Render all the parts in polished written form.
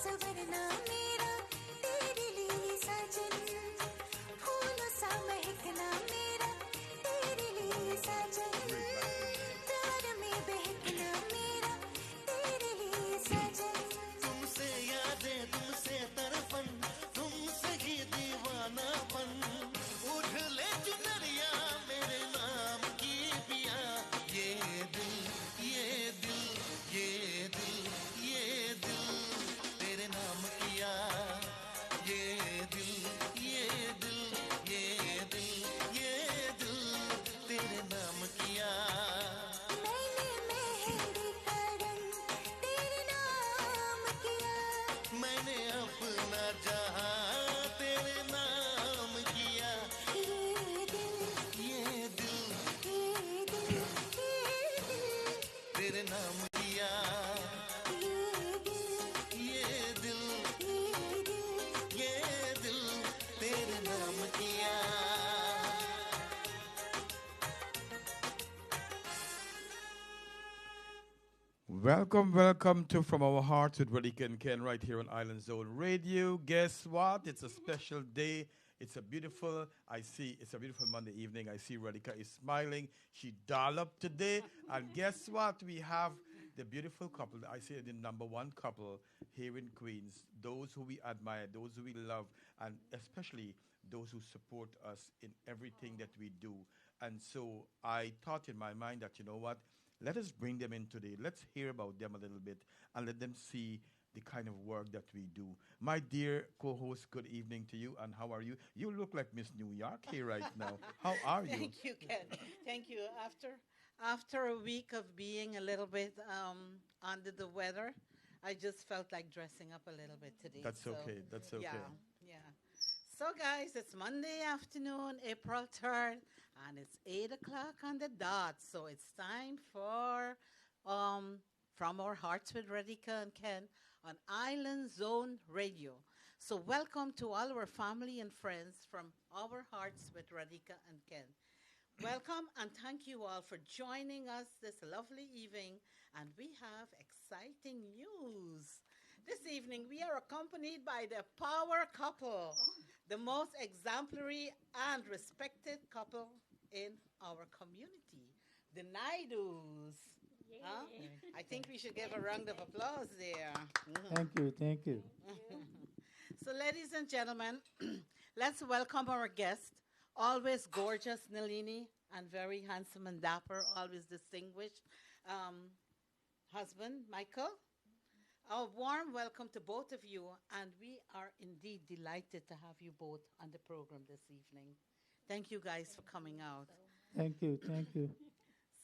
सवरना मेरा तेरे लिए साजन फूलों सा महकना मेरा तेरे लिए साजन प्यार में बहकना मेरा तेरे लिए साजन तुमसे यादें तुमसे तरफन तुमसे ही दीवानापन उछले चुनरिया मेरे नाम की पिया ये दिल ये दिल ये दिल ये दिल तेरे नाम किया ये दिल ये दिल ये दिल ये दिल तेरे नाम किया मैंने मेहंदी का रंग तेरे नाम किया मैंने अपना जहां तेरे नाम किया ये दिल ये दिल ये दिल ये दिल तेरे नाम किया ये दिल ये दिल ये दिल ये दिल तेरे नाम किया Welcome, welcome to From Our Hearts with Radhika and Ken right here on Island Zone Radio. Guess what? It's a special day. It's a beautiful Monday evening. I see Radhika is smiling. She doll up today. And guess what? We have the beautiful couple. I say the number one couple here in Queens. Those who we admire, those who we love, and especially those who support us in everything that we do. And so I thought in my mind that, you know what? Let us bring them in today. Let's hear about them a little bit and let them see the kind of work that we do. My dear co-host, good evening to you. And how are you? You look like Miss New York here right now. How are you? Thank you, Ken. Thank you. After a week of being a little bit under the weather, I just felt like dressing up a little bit today. That's okay. That's okay. Yeah, yeah. So, guys, it's Monday afternoon, April 3rd, and it's 8 o'clock on the dot. So it's time for From Our Hearts with Radhika and Ken on Island Zone Radio. So welcome to all our family and friends from Our Hearts with Radhika and Ken. Welcome and thank you all for joining us this lovely evening. And we have exciting news. This evening, we are accompanied by the power couple, the most exemplary and respected couple in our community, the Naidus. Huh? I think we should give a round of applause there. Thank you, thank you. So, ladies and gentlemen, let's welcome our guest, always gorgeous Nalini and very handsome and dapper, always distinguished husband, Michael. A warm welcome to both of you, and we are indeed delighted to have you both on the program this evening. Thank you guys for coming out. Thank you, thank you.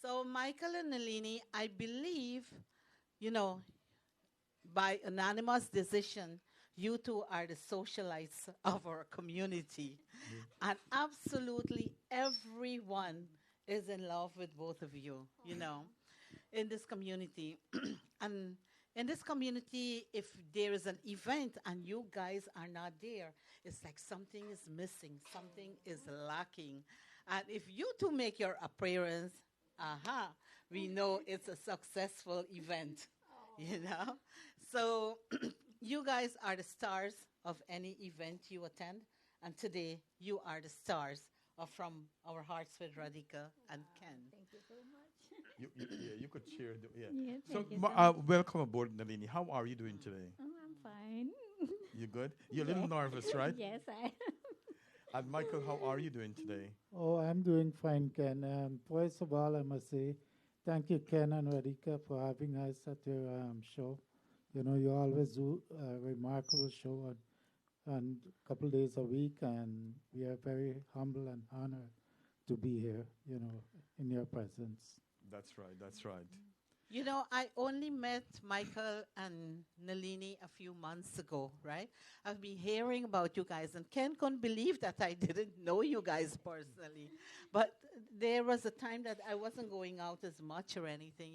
So, Michael and Nalini, I believe, by unanimous decision, you two are the socialites of our community. And absolutely everyone is in love with both of you, in this community. And in this community, if there is an event and you guys are not there, it's like something is missing, something is lacking. And if you two make your appearance, we know it's a successful event, So you guys are the stars of any event you attend. And today, you are the stars of From Our Hearts with Radhika and Ken. Thank you so much. You could cheer. Yeah, So, thank you so much. welcome aboard, Nalini. How are you doing today? Oh, I'm fine. You good? You're a little nervous, right? Yes, I. And Michael, how are you doing today? Oh, I'm doing fine, Ken. First of all, I must say thank you, Ken and Radhika, for having us at your show. You always do a remarkable show on a couple days a week, and we are very humble and honored to be here, in your presence. That's right, that's right. I only met Michael and Nalini a few months ago, right? I've been hearing about you guys, and Ken couldn't believe that I didn't know you guys personally. But there was a time that I wasn't going out as much or anything,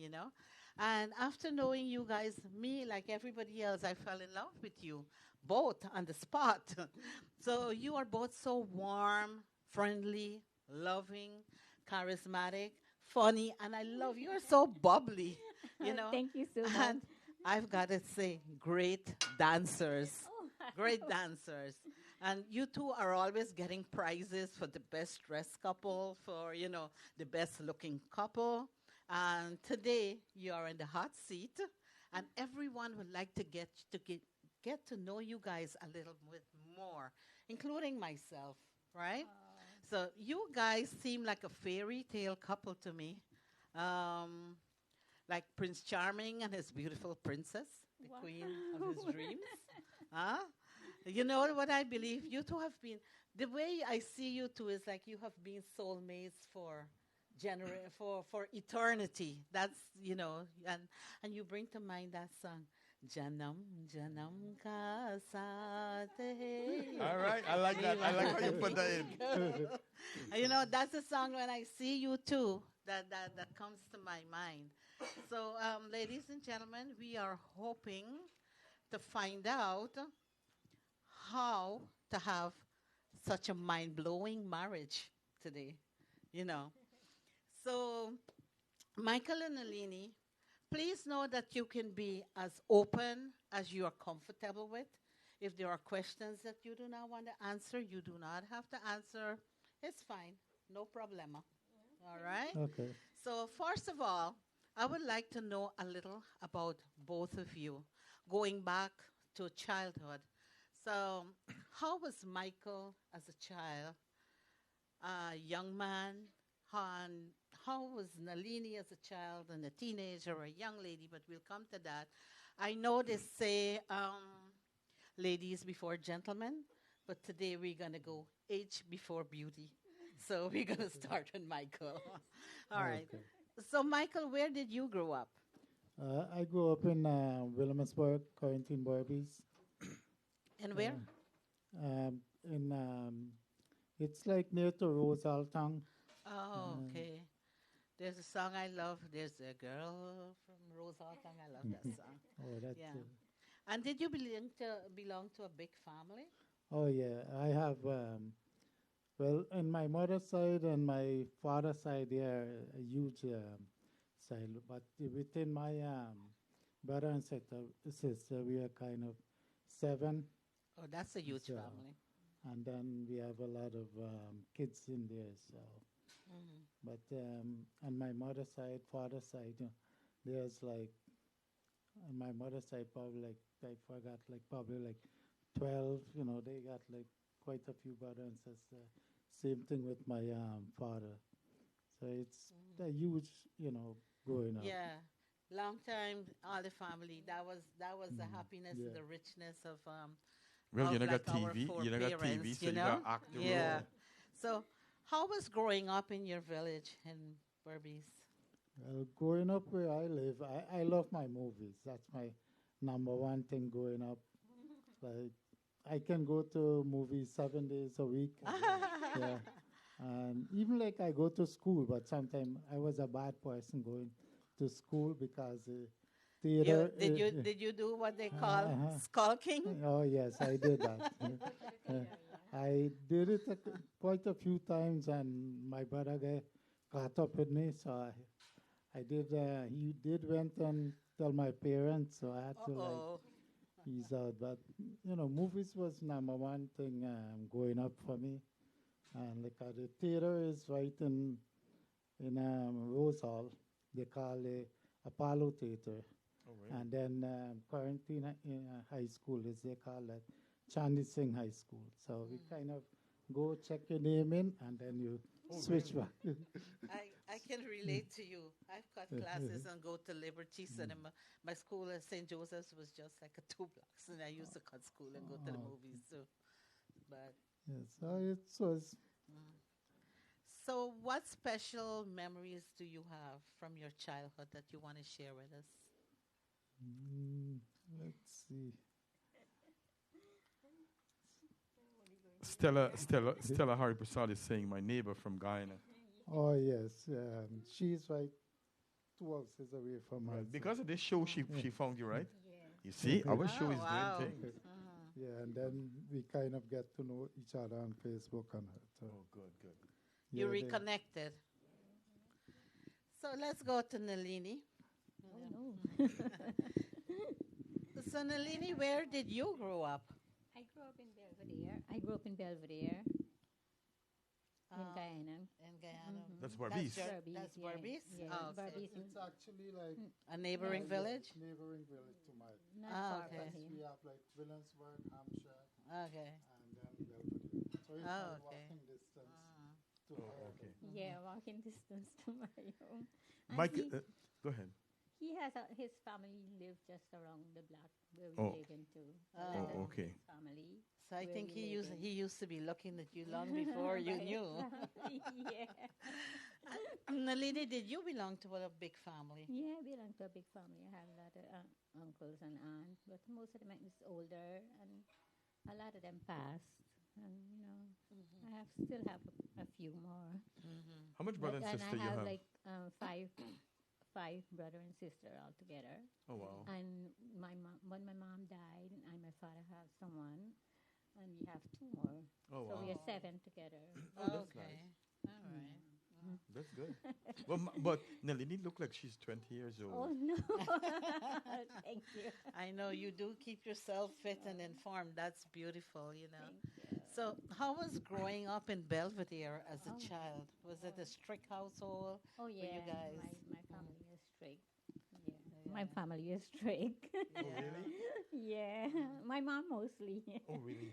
And after knowing you guys, me, like everybody else, I fell in love with you, both on the spot. So you are both so warm, friendly, loving, charismatic, funny, and I love you. You're so bubbly, Thank you so much. And I've got to say, great dancers. Great dancers. And you two are always getting prizes for the best dressed couple, for, the best looking couple. And today you are in the hot seat, and everyone would like to get to know you guys a little bit more, including myself, right? So you guys seem like a fairy tale couple to me. Um, like Prince Charming and his beautiful princess, the queen of his dreams. Huh? You know what I believe? You two have been, the way I see you two is like you have been soulmates for for eternity. That's, and you bring to mind that song, Janam Janam Ka Saath Hai. All right, I like that. I like how you put that in. That's a song when I see you two that comes to my mind. So, ladies and gentlemen, we are hoping to find out how to have such a mind-blowing marriage today, you know. So, Michael and Nalini, please know that you can be as open as you are comfortable with. If there are questions that you do not want to answer, you do not have to answer. It's fine. No problema. All right? Okay. So, first of all, I would like to know a little about both of you, going back to childhood. So, how was Michael as a child, a young man? And how was Nalini as a child and a teenager or a young lady? But we'll come to that. I know they say ladies before gentlemen, but today we're going to go age before beauty. So we're going to start with Michael. All right. Okay. So, Michael, where did you grow up? I grew up in Williamsburg, Quarantine Barbies. And where? Um, in it's like near to Rosalton. Oh, okay. There's a song I love. There's a girl from Rosalton. I love that song. Oh, that's Yeah. And did you belong to a big family? oh yeah. I have well, in my mother's side and my father's side, they are a huge side. But within my brother and sister, we are kind of seven. Oh, that's a huge So, family. and then we have a lot of kids in there. So, Mhm. but on my mother's side, father's side, there's like on my mother's side probably like I forgot like probably like 12. They got like quite a few brothers and sisters. Same thing with my father. So it's a huge, growing up. Yeah. Long time, all the family. That was the happiness yeah. and the richness of Well, you of know, got like our TV. four You know, got TV, parents, so you got to act the Yeah. role. So, how was growing up in your village in Berbice? Growing up where I live, I love my movies. That's my number one thing growing up. Like, I can go to movies 7 days a week. Yeah. And even like I go to school, but sometimes I was a bad person going to school because theater. Did you do what they call Uh-huh. skulking? Oh yes, I did that. I did it quite a few times, and my brother guy caught up with me. So I did. He did went and tell my parents, so I had to like Oh, ease out. But movies was number one thing growing up for me. And like the theater is right in Rose Hall. They call it Apollo Theater. Oh, really? And then quarantine high school is they call it Chandy Singh High School. So we kind of go check your name in and then you switch back. I can relate to you. I've cut classes and go to Liberty Cinema. My school at St. Joseph's was just like a 2 blocks, and I used to cut school and go to the movies too. But Yes, so it was so, what special memories do you have from your childhood that you want to share with us? let's see. Stella Hari Prasad is saying, my neighbor from Guyana. Oh yes, she's right 2 houses away from us. Right. Because of this show, she found you, right? You see, Okay. our show is wow. doing things. Yeah, and then we kind of get to know each other on Facebook and that. So, Oh, good, good. You yeah, they- reconnected. So let's go to Nalini. So, Nalini, where did you grow up? I grew up in Belvedere. I grew up in Belvedere in Guyana. In Guyana. That's Barbies. Barbies, That's yeah. Barbies? Yeah, Oh, okay. Barbies. It's actually like A neighboring village? neighboring village to my. Not Ah, far okay. from We here. have like Williamsburg, Hampshire, Okay. and then Belvedere. So it's Oh, like okay. walking distance to Oh, her. okay. Yeah, walking distance to my home. And Mike, he, go ahead. he has his family live just around the block where we Oh. live into. Oh, okay. His family. So I Where think we he live used to be looking at you long before you Right. knew. Yeah. Nalini, did you belong to a big family? Yeah, I belong to a big family. I have a lot of uncles and aunts, but most of them is older, and a lot of them passed. And I still have a few more. How much brother and And sister I you have have? like five brother and sister altogether. Oh, wow. And when my mom died, and my father have someone, and we have two more. Oh, So wow. we are seven together. Oh, that's Okay. nice. All right. That's good. But Nalini look like she's 20 years Oh old. no! Thank you. I know you do keep yourself fit and informed. That's beautiful, Thank you. So, how was growing up in Belvedere as a Oh. child? Was it a strict household? Oh you yeah, guys? my family is strict. Yeah, my family is strict. Oh, really? Yeah, my mom mostly. Oh, really?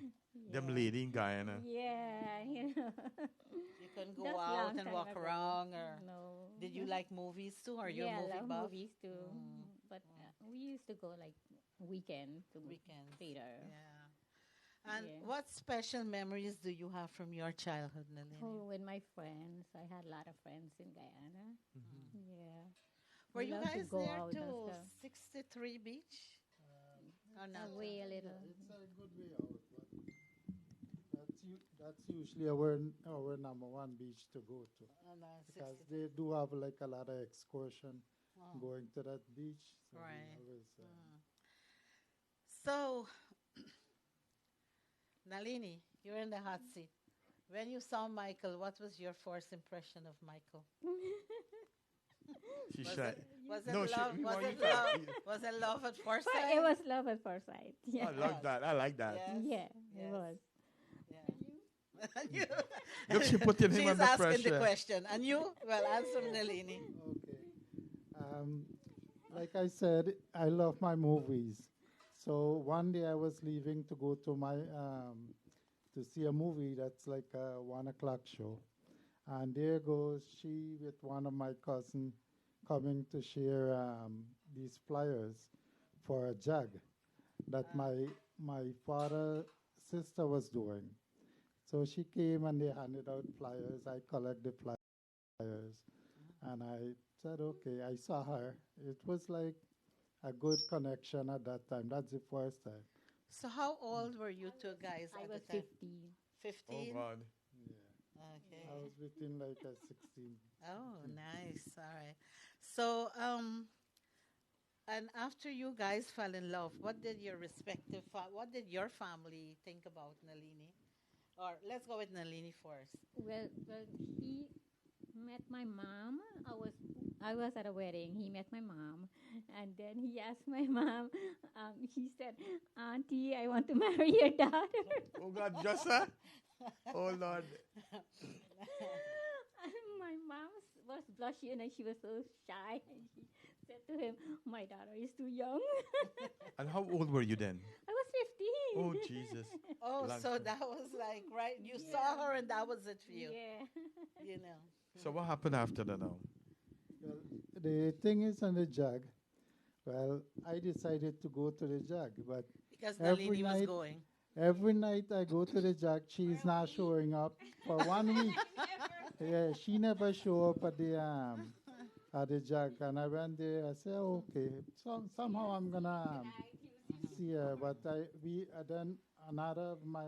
Them lady in Guyana. Yeah, You couldn't go That's out long and time walk ago. around, or No. did you like movies too? Are you Yeah, a I movie love buff? movies too. But we used to go like weekend to Weekends. theater. Yeah. And Yeah. what special memories do you have from your childhood, Nalini? Oh, with my friends, I had a lot of friends in Guyana. Yeah. Were We you love to guys go there out and to stuff. 63 Beach? Or not? Away a little. It's a good way out, but that's usually our number one beach to go to, Oh, no, because 63. they do have like a lot of excursion Oh. going to that beach. So we Right. always, So, Nalini, you're in the hot seat. When you saw Michael, what was your first impression of Michael? She's Was shy. it, was it No, love? we Was want it you to- love? Was it love at first But sight? it was love at first sight. Yeah. I love that. I like that. Yes. Yeah, Yes. it was. Yeah. Look, she putting him She's under asking the pressure. question. And you? Well, answer Nalini. Okay. Like I said, I love my movies. So one day I was leaving to go to my to see a movie that's like a 1 o'clock show, and there goes she with one of my cousin coming to share these flyers for a jug that my father sister was doing. So she came and they handed out flyers. I collect the flyers. And I said, okay, I saw her. It was like a good connection at that time. That's the first time. So how old were you two guys I at was the time? 15. 15? Oh, God. Yeah. Okay. I was between like a 16. Oh, nice. All right. So, and after you guys fell in love, what did your what did your family think about Nalini? Or let's go with Nalini first. Well, he met my mom. I was at a wedding. He met my mom, and then he asked my mom. He said, "Auntie, I want to marry your daughter." Oh, God, Jossa? Oh, Lord. And my mom was blushing, and she was so shy. And she said to him, "My daughter is too young." And how old were you then? I was 15. Oh, Jesus. Oh, Long so time. that was like, right? You saw her and that was it for you. Yeah. You know. So what happened after that now? Well, the thing is on the jug, well, I decided to go to the jug, but Because Every Nalini was night- going. every night I go to the jug, she's not showing up for 1 week. Yeah, she never show up at the jug, and I went there. I said, okay, somehow I'm gonna see her. But then another of my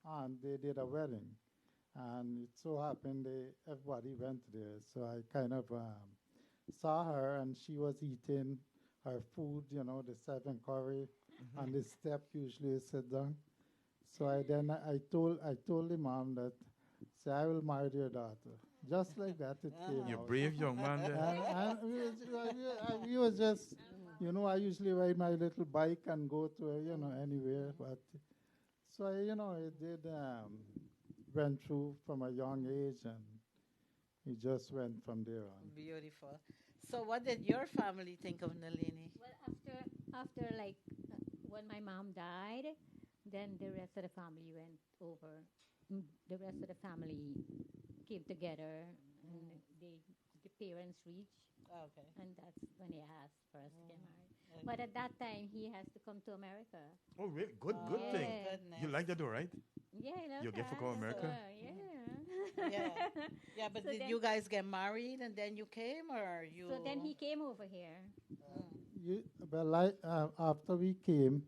aunt, they did a wedding, and it so happened everybody went there. So I kind of saw her, and she was eating her food, the 7 curry, on the step usually sit down. So I told the mom that, say, I will marry your daughter. Just like that, it came You out. brave young man there. And we was just You know, I usually ride my little bike and go to, anywhere. But so I did went through from a young age, and it just went from there on. Beautiful. So, what did your family think of Nalini? Well, after like when my mom died, then the rest of the family went over. The rest of the family came together, and the parents reached, Okay. and that's when he asked for us to get married. But at that time, he has to come to America. Oh, really? Good Oh, thing. goodness. You like that, all right? Yeah, I love You get to that. go That's America? Yeah. Yeah. Yeah, but So did then- you guys get married and then you came, or you? So then he came over here. You, well, after we came,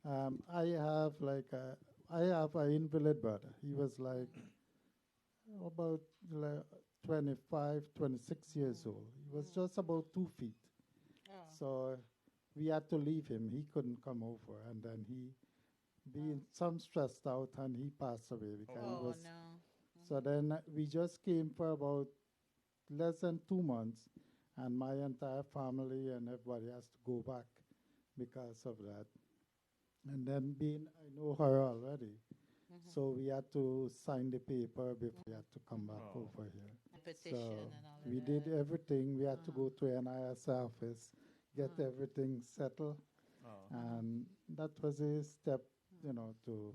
I have an invalid brother. He was like about 25, 26 years old. He was just about 2 feet. Oh. So we had to leave him. He couldn't come over, and then he being some stressed out, and he passed away because he Oh was. no. So then we just came for about less than 2 months, and my entire family and everybody has to go back because of that. And then being I know her already, so we had to sign the paper before we had to come back Oh. over here. Petition So and all of we that. did everything. We had to go to NIS office, get everything settled, Oh. and that was a step, to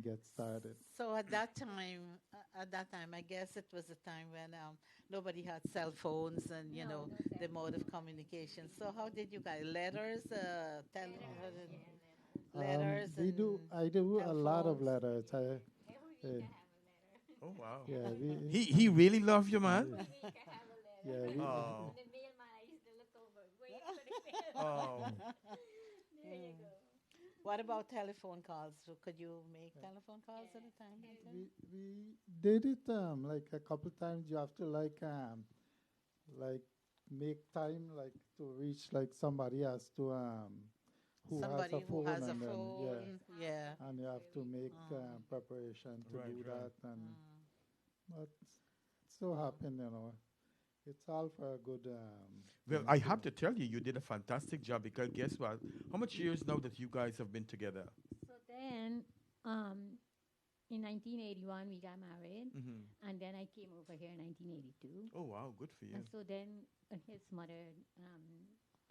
get started. So at that time, I guess it was a time when nobody had cell phones and No the mode of communication. So how did you guys letters, letters? We do. I do a lot of telephones. letters. Oh, wow. Yeah, we, He really loved you, man? yeah, we, Oh. The mailman, I used to look over, wait for the mail. Oh. There you go. What about telephone calls? So could you make telephone calls at a time? we did it like a couple times. You have to like make time like to reach like somebody has to Somebody has a who phone, has a and then, phone. Yeah. and you have to make preparation to Right, do right. that, and but it's so happened, it's all for a good. Well, I have to tell you, you did a fantastic job because guess what? How much years now that you guys have been together? So then, in 1981, we got married, and then I came over here in 1982. Oh, wow. Good for you. And so then his mother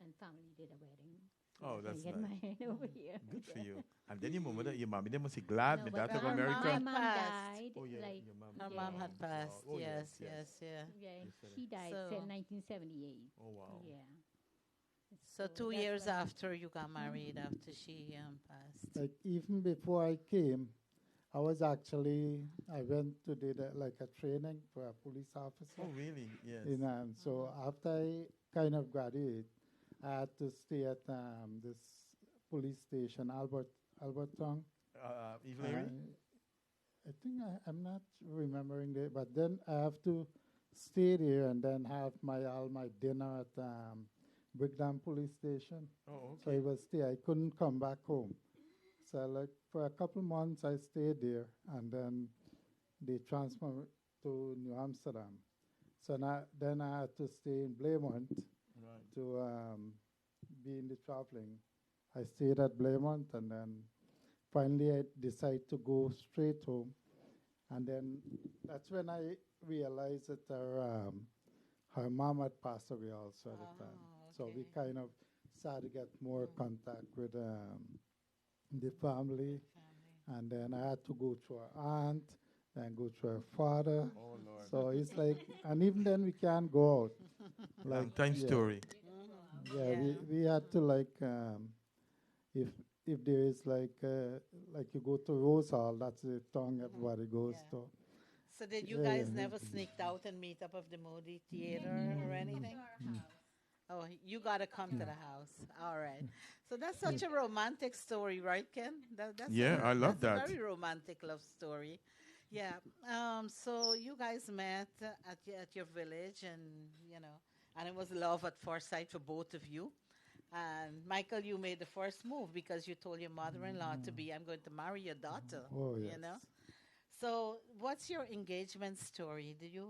and family did a wedding. Oh, So that's I get nice. married over here. Good for you. And then your mommy, they must be glad No, with but that of her mom America. My had mom passed. died. Oh, yeah, like your mom. Her yeah. mom had passed. Oh, yes, yes, yes, yeah. Yeah, You said she died So- in 1978. Oh, wow. Yeah. So 2 that's years when- after you got married, after she passed. Like even before I came, I went to do like a training for a police officer. Oh, really? Yes. So after I kind of graduated, I had to stay at this police station, Alberton. Evelyn? I think I'm not remembering it, but then I have to stay there and then have all my dinner at Brickdam Police Station. Oh, So okay. I was there. I couldn't come back home. So like for a couple months I stayed there, and then they transferred me to New Amsterdam. So then I had to stay in Blaymont Right. to be in the traveling. I stayed at Blaymont, and then finally I decided to go straight home. And then that's when I realized that her mom had passed away also at the time. So we okay. kind of started to get more contact with the family. And then I had to go to her aunt, then go to her father. Oh, Lord. So it's like, and even then we can't go out. Long time yeah. story. Yeah, we had to like if there is like you go to Rose Hall, that's the tongue everybody goes Yeah. to. So did you Yeah, guys yeah. never sneaked out and meet up of the movie theater or anything? Oh, you got to come to the house. All right. So that's such a romantic story, right, Ken? That's Yeah, I love that's that. a very romantic love story. Yeah. So you guys met at your village, and and it was love at first sight for both of you. And Michael, you made the first move because you told your mother-in-law to be, I'm going to marry your daughter. Oh, You yes. know. So what's your engagement story? Did you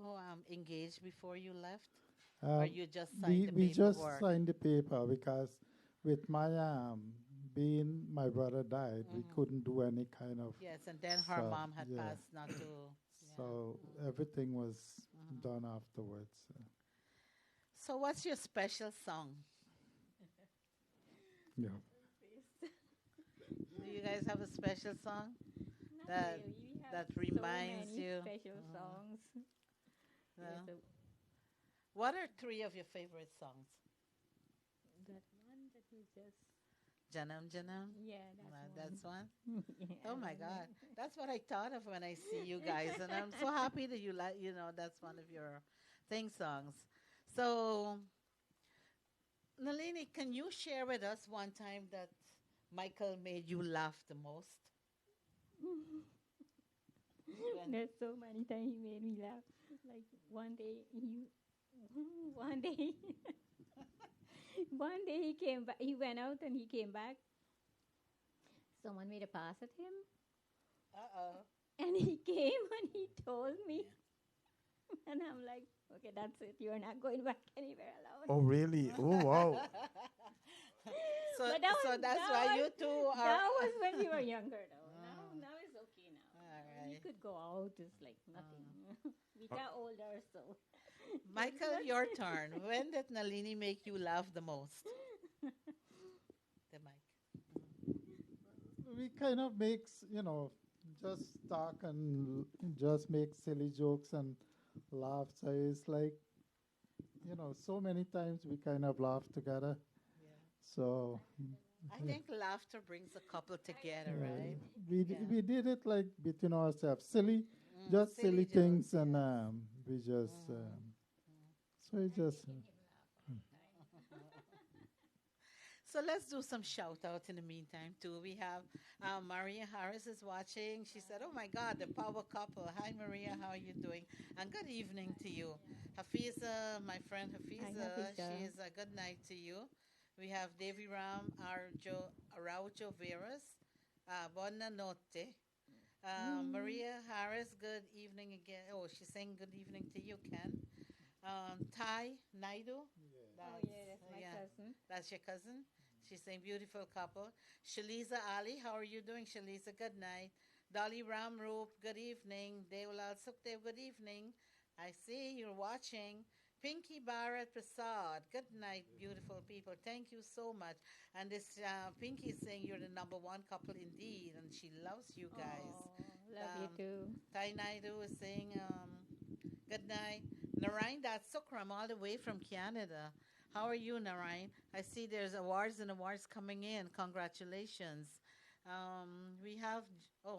engage before you left? Or Um, you just signed we the we just paperwork? signed the paper because with my being my brother died, we Hmm. couldn't do any kind of Yes, and then her so mom had yeah. passed not to. Yeah. So Mhm. everything was Mhm. done afterwards. So, what's your special song? Yeah. Do you guys have a special song Not that really. We have that so reminds many you? special Mhm. songs. Yeah. There's a, What are three of your favorite songs? that one that we just, Janam Janam. yeah, That's one. yeah, Oh I my don't God, know. that's what I thought of when I see you guys, and I'm so happy that you like. That's one of your thing songs. So, Nalini, can you share with us one time that Michael made you laugh the most? When, There's so many times he made me laugh. Like one day one day, one day he came back. He went out and he came back. Someone made a pass at him, uh-oh. and he came and he told me, and I'm like, okay, that's it. You're not going back anywhere alone. Oh, really? Oh, wow. So, But that so was that's that why was you two are. that was when we were younger, though. Now it's okay now. All He right. could go out. It's like nothing. We got older, so Michael, your turn. When did Nalini make you laugh the most? The mic. We kind of makes, just talk and just make silly jokes and laugh. So it's like, so many times we kind of laugh together. Yeah. So I yeah, think laughter brings a couple together, uh, right? Yeah. we did it like between ourselves, silly, just Silly silly jokes, things, and yes. we just so it just So let's do some shout out in the meantime too. We have Maria Harris is watching. She said, "Oh my God, the power couple. Hi Maria, how are you doing? And good evening to you, Hafiza, my friend I Hafiza. have his She is a good night to you. We have Devi Ram Araujo Veras, Buona notte. Maria Harris, good evening again. Oh, she's saying good evening to you, Ken. Thai Naidu. Oh That's, yeah, that's my yeah. cousin. That's your cousin. She's saying beautiful couple. Shaliza Ali, how are you doing, Shaliza? Good night. Dolly Ramroop, good evening. Deolal Sukhdev, good evening. I see you're watching. Pinky Bharat Prasad, good night, beautiful people. Thank you so much. And this Pinky is saying you're the number one couple indeed, and she loves you guys. Oh, love you Um, too. Tai Naidu is saying good night. Narayan Sukram, all the way from Canada. How are you, Narayan? I see there's awards and awards coming in. Congratulations. We have,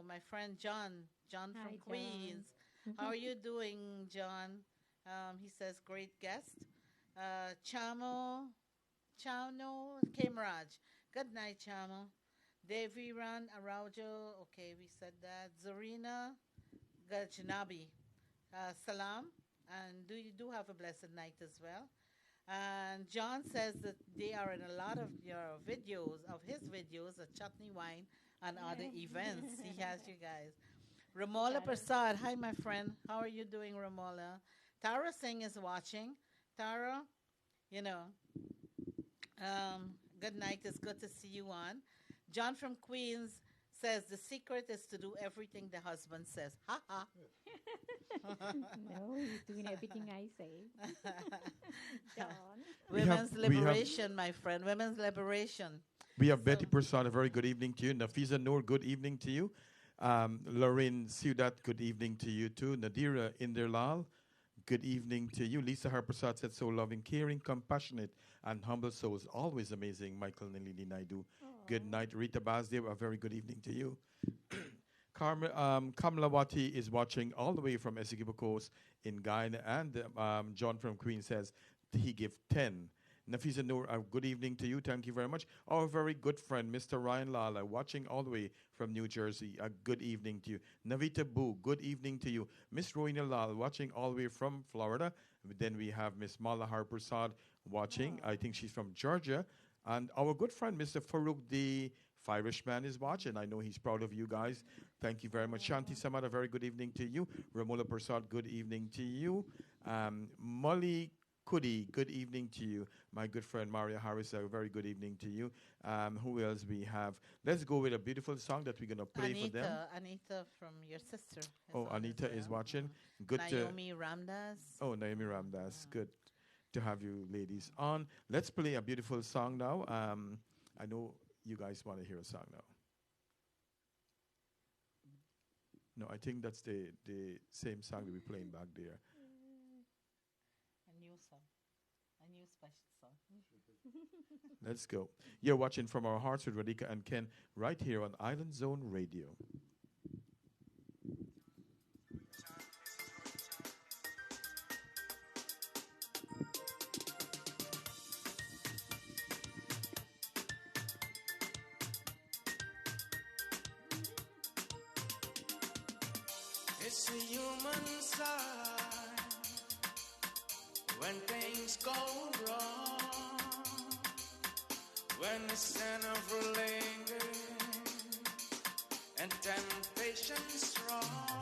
my friend John from Hi, Queens. John. How are you doing, John? He says, great guest. Chano Kemaraj. Good night, Chamo. Deviran Araujo. Okay, we said that. Zarina Gajnabi. Salam. And you do have a blessed night as well. And John says that they are in a lot of your videos, of his videos, of Chutney Wine and other events. He has you guys. Ramola Got it. Prasad. Hi, my friend. How are you doing, Ramola? Tara Singh is watching. Tara, you know, good night. It's good to see you on. John from Queens says the secret is to do everything the husband says. Ha ha. No, he's doing everything I say. John. We have, Women's we have, liberation, my friend. Women's liberation. we have So, Betty Prasad. A very good evening to you. Nafisa Noor, good evening to you. Lorraine Siudat, good evening to you too. Nadira Inderlal, good evening to you. Lisa Harprasad said, so loving, caring, compassionate, and humble souls. Always amazing, Michael Nalini Naidu. Good Aw. night. Rita Basdev, a very good evening to you. Kamlawati is watching all the way from Essequibo Coast in Guyana. And John from Queen says he give 10. Nafisa Noor, good evening to you. Thank you very much. Our very good friend, Mr. Ryan Lala, watching all the way from New Jersey. A good evening to you. Navita Boo, good evening to you. Miss Roina Lal, watching all the way from Florida. Then we have Miss Mala Harprasad watching. I think she's from Georgia. And our good friend, Mr. Farouk, the Irishman, is watching. I know he's proud of you guys. Thank you very much. Shanti Samad, a very good evening to you. Ramola Prasad, good evening to you. Molly Kudi, good evening to you. My good friend Maria Harris, a very good evening to you. Who else we have? Let's go with a beautiful song that we're going to play for them. Anita from your sister is Oh, on as Anita is well. watching. Good to. Naomi Ramdas. Oh, Naomi Ramdas. Good to have you ladies on. Let's play a beautiful song now. I know you guys want to hear a song now. No, I think that's the same song that we're playing back there. A new song. A new special song. Let's go. You're watching From Our Hearts with Radhika and Ken right here on Island Zone Radio. It's a human side when things go wrong, when it's never lingering and temptation strong.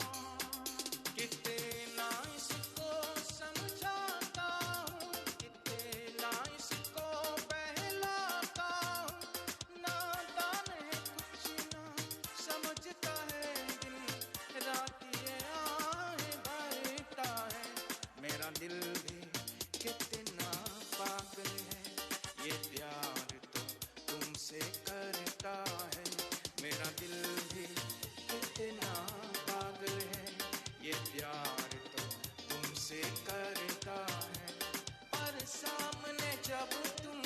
कितना इसको समझाता हूँ, कितना इसको बहलाता हूँ, नादान है कुछ ना समझता है दिन रात ये आहें भरता है मेरा दिल भी कितना पागल है ये प्यार तो तुमसे करता है मेरा दिल भी कितना पागल है ये प्यार तो तुमसे करता है पर सामने जब तुम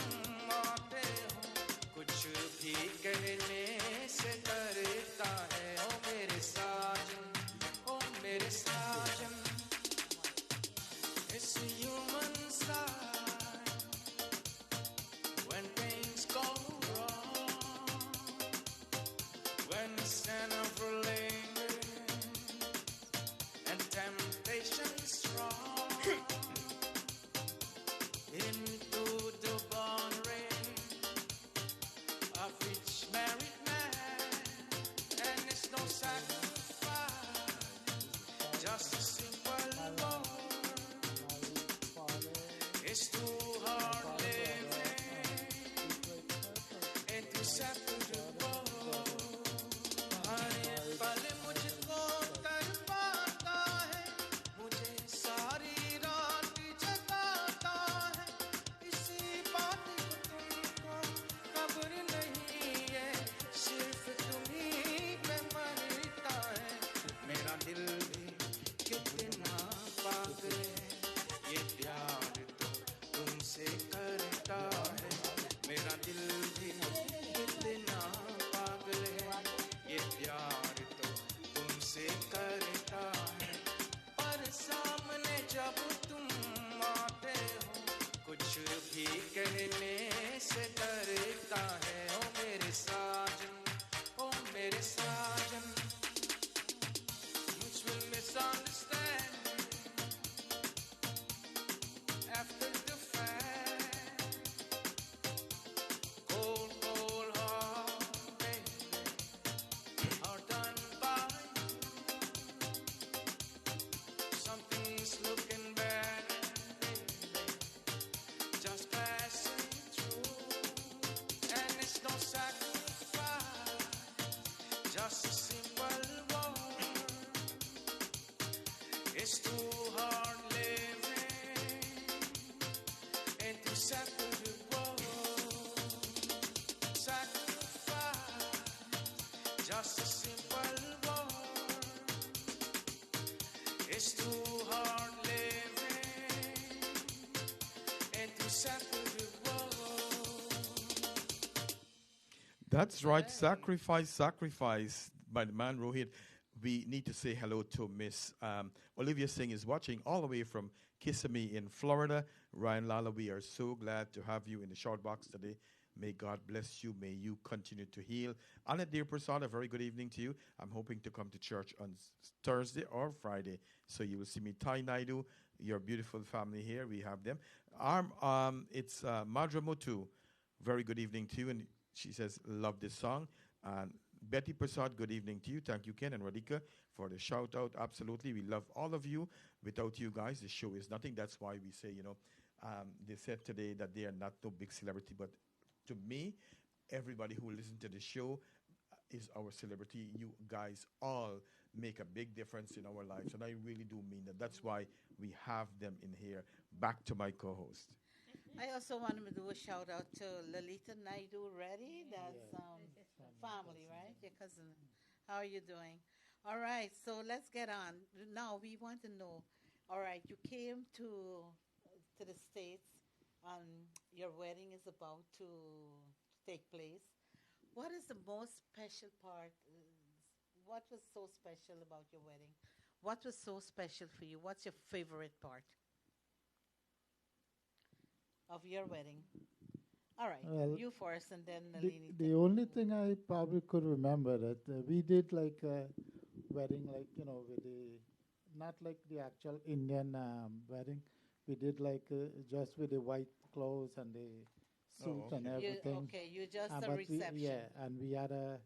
आते हो कुछ भी कहने से डरता है ओ मेरे साजन it's a human side when things go wrong when it's never lingering and temptation strong into the born rain of each married man and it's no sacrifice just a simple word it's too hard living into separate worlds हर एक पल मुझको तड़पाता है मुझे सारी रात जगाता है इसी बात को तुमको खबर नहीं है सिर्फ तुम्ही पे मरता है मेरा दिल भी कितना पागल है ये प्यार तो तुमसे करता है मेरा दिल भी कितना पागल है ये प्यार तो तुमसे करता है पर सामने जब तुम आते हो कुछ भी कहने से डरता है ओ मेरे साजन which will misunderstand after the fact cold heart baby are done by something's looking bad baby just passing through and it's no sacrifice just a simple word it's too hard living into separate worlds sacrifice just a simple word it's too hard living into separate worlds That's right. Sacrifice by the man Rohit. We need to say hello to Miss Olivia Singh is watching all the way from Kissimmee in Florida. Ryan Lala, we are so glad to have you in the short box today. May God bless you. May you continue to heal. Anna Dear Prasad, a very good evening to you. I'm hoping to come to church on Thursday or Friday. So you will see me. Tai Naidu, your beautiful family here. We have them. It's Madra Mutu. Very good evening to you. And she says, love this song. And Betty Prasad, good evening to you. Thank you, Ken and Radhika, for the shout out. Absolutely. We love all of you. Without you guys, the show is nothing. That's why we say, They said today that they are not no big celebrity, but to me, everybody who listens to the show is our celebrity. You guys all make a big difference in our lives, and I really do mean that. That's why we have them in here. Back to my co-host. I also want to do a shout out to Lalita Naidu Reddy. That's family, right? Your cousin. How are you doing? All right, so let's get on. Now we want to know. All right, you came to the States. Your wedding is about to take place. What is the most special part? What was so special about your wedding? What was so special for you? What's your favorite part of your wedding? All right, Well, you first, and then the, Nalini. the only thing I probably could remember that we did like a wedding, like with the not like the actual Indian wedding. We did like just with the white clothes and the suit Oh, and okay. You everything. okay? You just a But we, reception. yeah, and we had a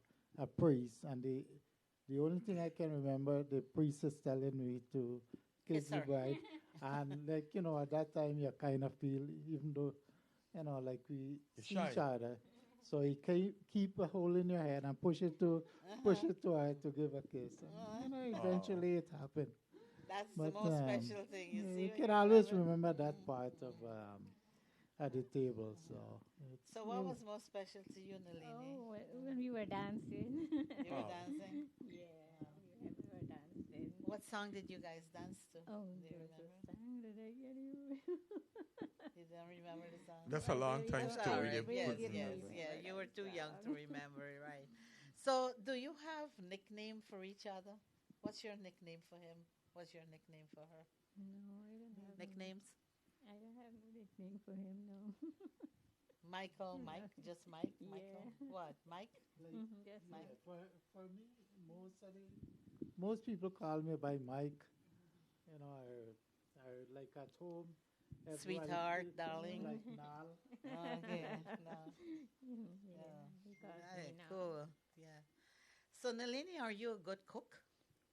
priest, and the only thing I can remember, the priest is telling me to kiss Kiss the her. bride, and like at that time you kind of feel, even though like we You're see shy. each other, so he keep a hole in your head and push it to her to give a kiss, and Oh. eventually it happened. That's the But most special thing. You yeah, see you when can you always remember. remember that part of at the table. So it's So what was most special to you, Nalini? Oh, when we were dancing. You were Oh. dancing. Yeah, we were dancing. What song did you guys dance to? Oh, Do you there was a remember? song that I get you. You don't remember the song? That's a long time That's story. all right. They Yes, put didn't yes, in- yeah. remember You were that too young to song. remember, right? So, do you have nickname for each other? What's your nickname for him? What's your nickname for her? No, I don't have Nicknames? I don't have no nickname for him. No. Michael, Mike, just Mike, Michael. Yeah. What? Mike? Just Mike. like For me, most people call me by Mike, or like at home. everybody Sweetheart, still call me darling. like Nal. Okay. No. yeah, he calls Right, me now. cool. Yeah. So, Nalini, are you a good cook?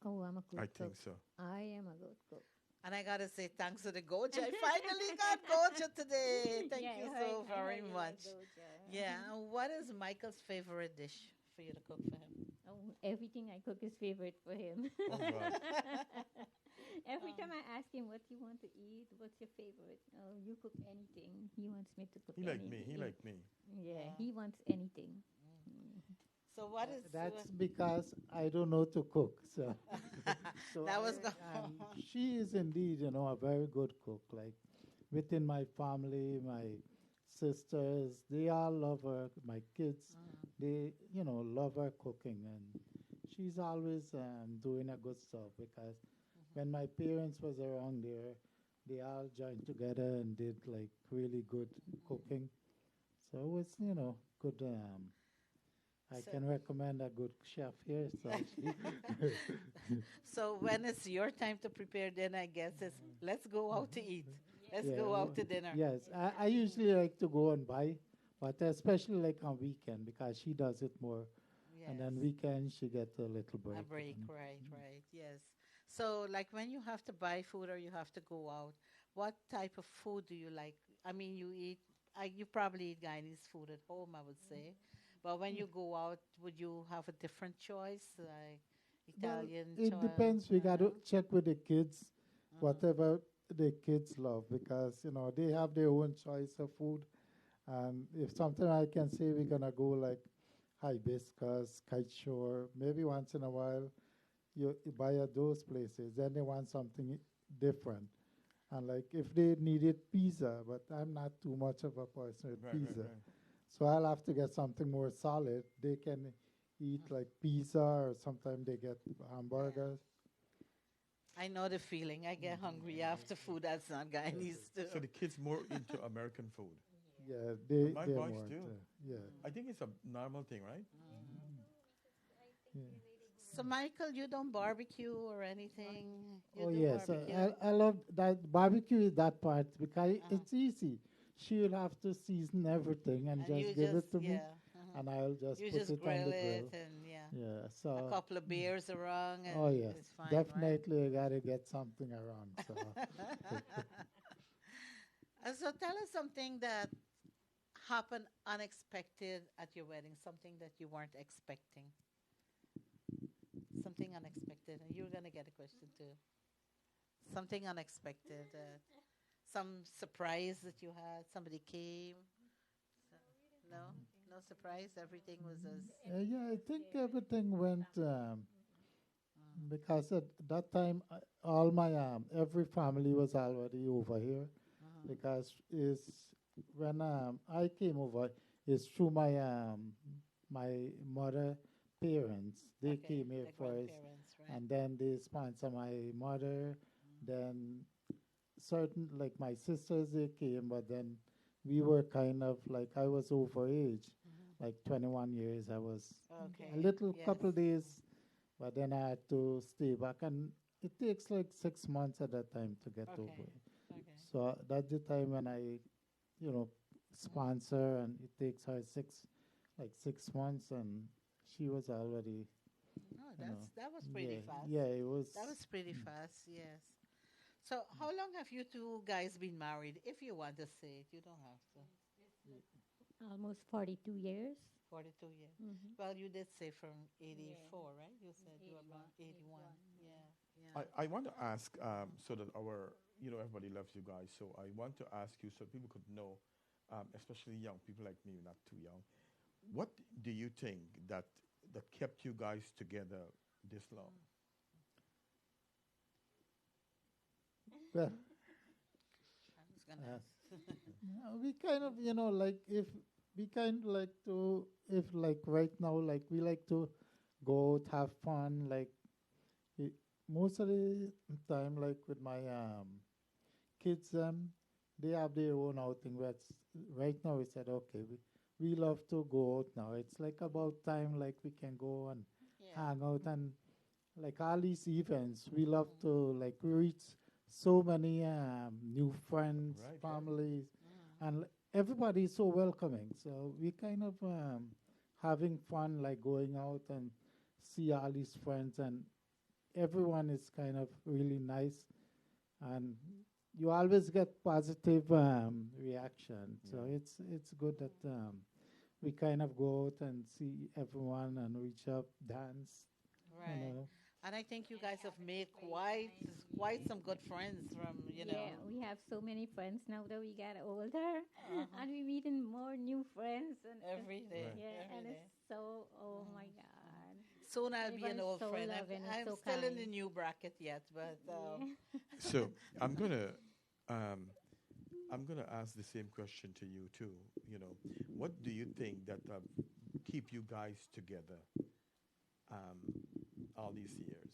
Oh, I'm a good I cook. think so. I am a good cook. And I gotta say thanks to the gocha. I finally got gocha today. Thank Yeah, you I so heard- I very heard you like much. gocha. Yeah. And what is Michael's favorite dish for you to cook for him? Oh, everything I cook is favorite for him. Oh, God. Every time I ask him what you want to eat, what's your favorite? Oh, you cook anything. He wants me to cook He like anything. me. He like me. Yeah, Yeah. he wants anything. So what is That's because I don't know to cook. So, That was and she is indeed, a very good cook. Like within my family, my sisters, they all love her. My kids, they, love her cooking, and she's always doing a good stuff. Because when my parents was around there, they all joined together and did like really good cooking. So it was, good. I So- can recommend a good chef here. So So when it's your time to prepare dinner, I guess it's let's go out to eat. Let's Yeah, go out well, to dinner. yes, I usually like to go and buy, but especially like on weekend because she does it more, and then Yes. weekend she gets a little break. A break, and- right, right. Yes. So like when you have to buy food or you have to go out, what type of food do you like? I mean, you probably eat Guyanese food at home, I would say. But when you go out, would you have a different choice, like Well, Italian it choice? depends. We got to check with the kids, Uh-huh. whatever the kids love, because they have their own choice of food. And if something I can say, we're gonna go like hibiscus, kite shore, maybe once in a while. You buy at those places, then they want something different. And like if they needed pizza, but I'm not too much of a person with Right, pizza. right, right. So I'll have to get something more solid. They can eat like pizza, or sometimes they get hamburgers. I know the feeling. I get hungry after food that's not Guyanese too. So the kids more into American food. Yeah, they're My more. boys too. Yeah. I think it's a normal thing, right? Yeah. So Michael, you don't barbecue or anything? You Oh do yes, barbecue? I love that barbecue is that part because it's easy. She'll have to season everything and And you just give it to me, yeah, and I'll just you put just it on grill the grill. it and yeah, Yeah, a so couple of beers around and oh yes, it's fine, right? definitely you gotta get something around. So And so tell us something that happened unexpected at your wedding, something that you weren't expecting. Something unexpected. And you're going to get a question too. Something unexpected. Some surprise that you had. Somebody came. So, no? No surprise? Everything was as. Yeah, I think everything went because at that time, all my every family was already over here because is when I came over, it's through my mother parents. They Okay, came here the first, grandparents, right? and then they sponsor my mother. Then certain like my sisters they came, but then we were kind of like I was over age, like 21 years. I was Okay. a little Yes. couple days, but then I had to stay back, and it takes like 6 months at that time to get Okay. over it. Okay. So that's the time when you know, sponsor, and it takes her 6 months, and she was already, No, you know, that was pretty fast. yeah, it was. That was pretty fast, yes. So how long have you two guys been married? If you want to say it, you don't have to. Almost 42 years. 42 years. Mm-hmm. Well, you did say from 84, right? You said you were born 81. Yeah. Yeah. I want to ask so that everybody loves you guys. So I want to ask you so people could know, especially young people like me, not too young. What do you think that kept you guys together this long? Well, I was gonna ask. we kind of, like if we kind of like to, if like right now, like we like to go out, have fun, like we, most of the time, like with my kids, they have their own outing. But right now, we said, okay, we love to go out now. It's like about time, like we can go and Yeah. hang out and like all these events. We love to like reach so many new friends, Right, right. families, and everybody is so welcoming. So we kind of having fun, like going out and see all these friends, and everyone is kind of really nice, and you always get positive reaction. So it's good that we kind of go out and see everyone and reach up, dance, you Right. know. And I think you guys have made quite some good friends from, Yeah, we have so many friends now that we get older, and we meeting more new friends. And every day. Right. yeah, Every and day. it's so, oh my God. Soon I'll be an Everybody's old so friend. loving and I'm so still in the kind. new bracket yet, but Yeah. So I'm gonna ask the same question to you too. What do you think that keep you guys together um, all these years?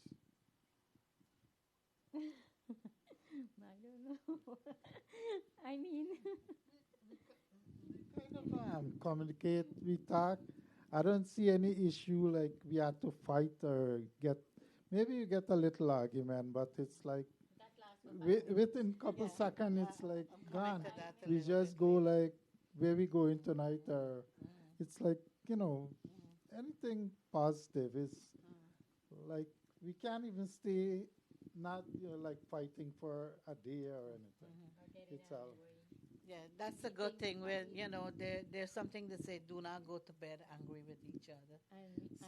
I don't know. I mean, Kind of communicate, we talk. I don't see any issue like we have to fight or get. Maybe you get a little argument, but it's like within couple seconds, it's like I'm coming gone. to that a We little just bit go later. like where we going tonight, or it's like anything positive is like we can't even stay not like fighting for a day or anything. It's all. Yeah, that's a good thing when, there's something to say, do not go to bed angry with each other. and, So-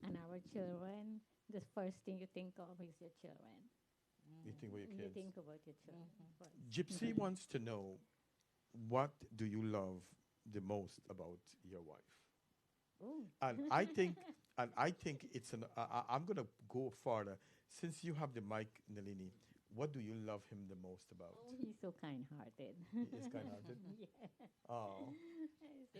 and our children, the first thing you think of is your children. You think about your You kids? think about your children first. Gypsy wants to know, what do you love the most about your wife? Ooh. And I think it's I'm gonna go further. Since you have the mic, Nalini, what do you love him the most about? Oh, he's so kind-hearted. He is kind-hearted. Yeah. Oh,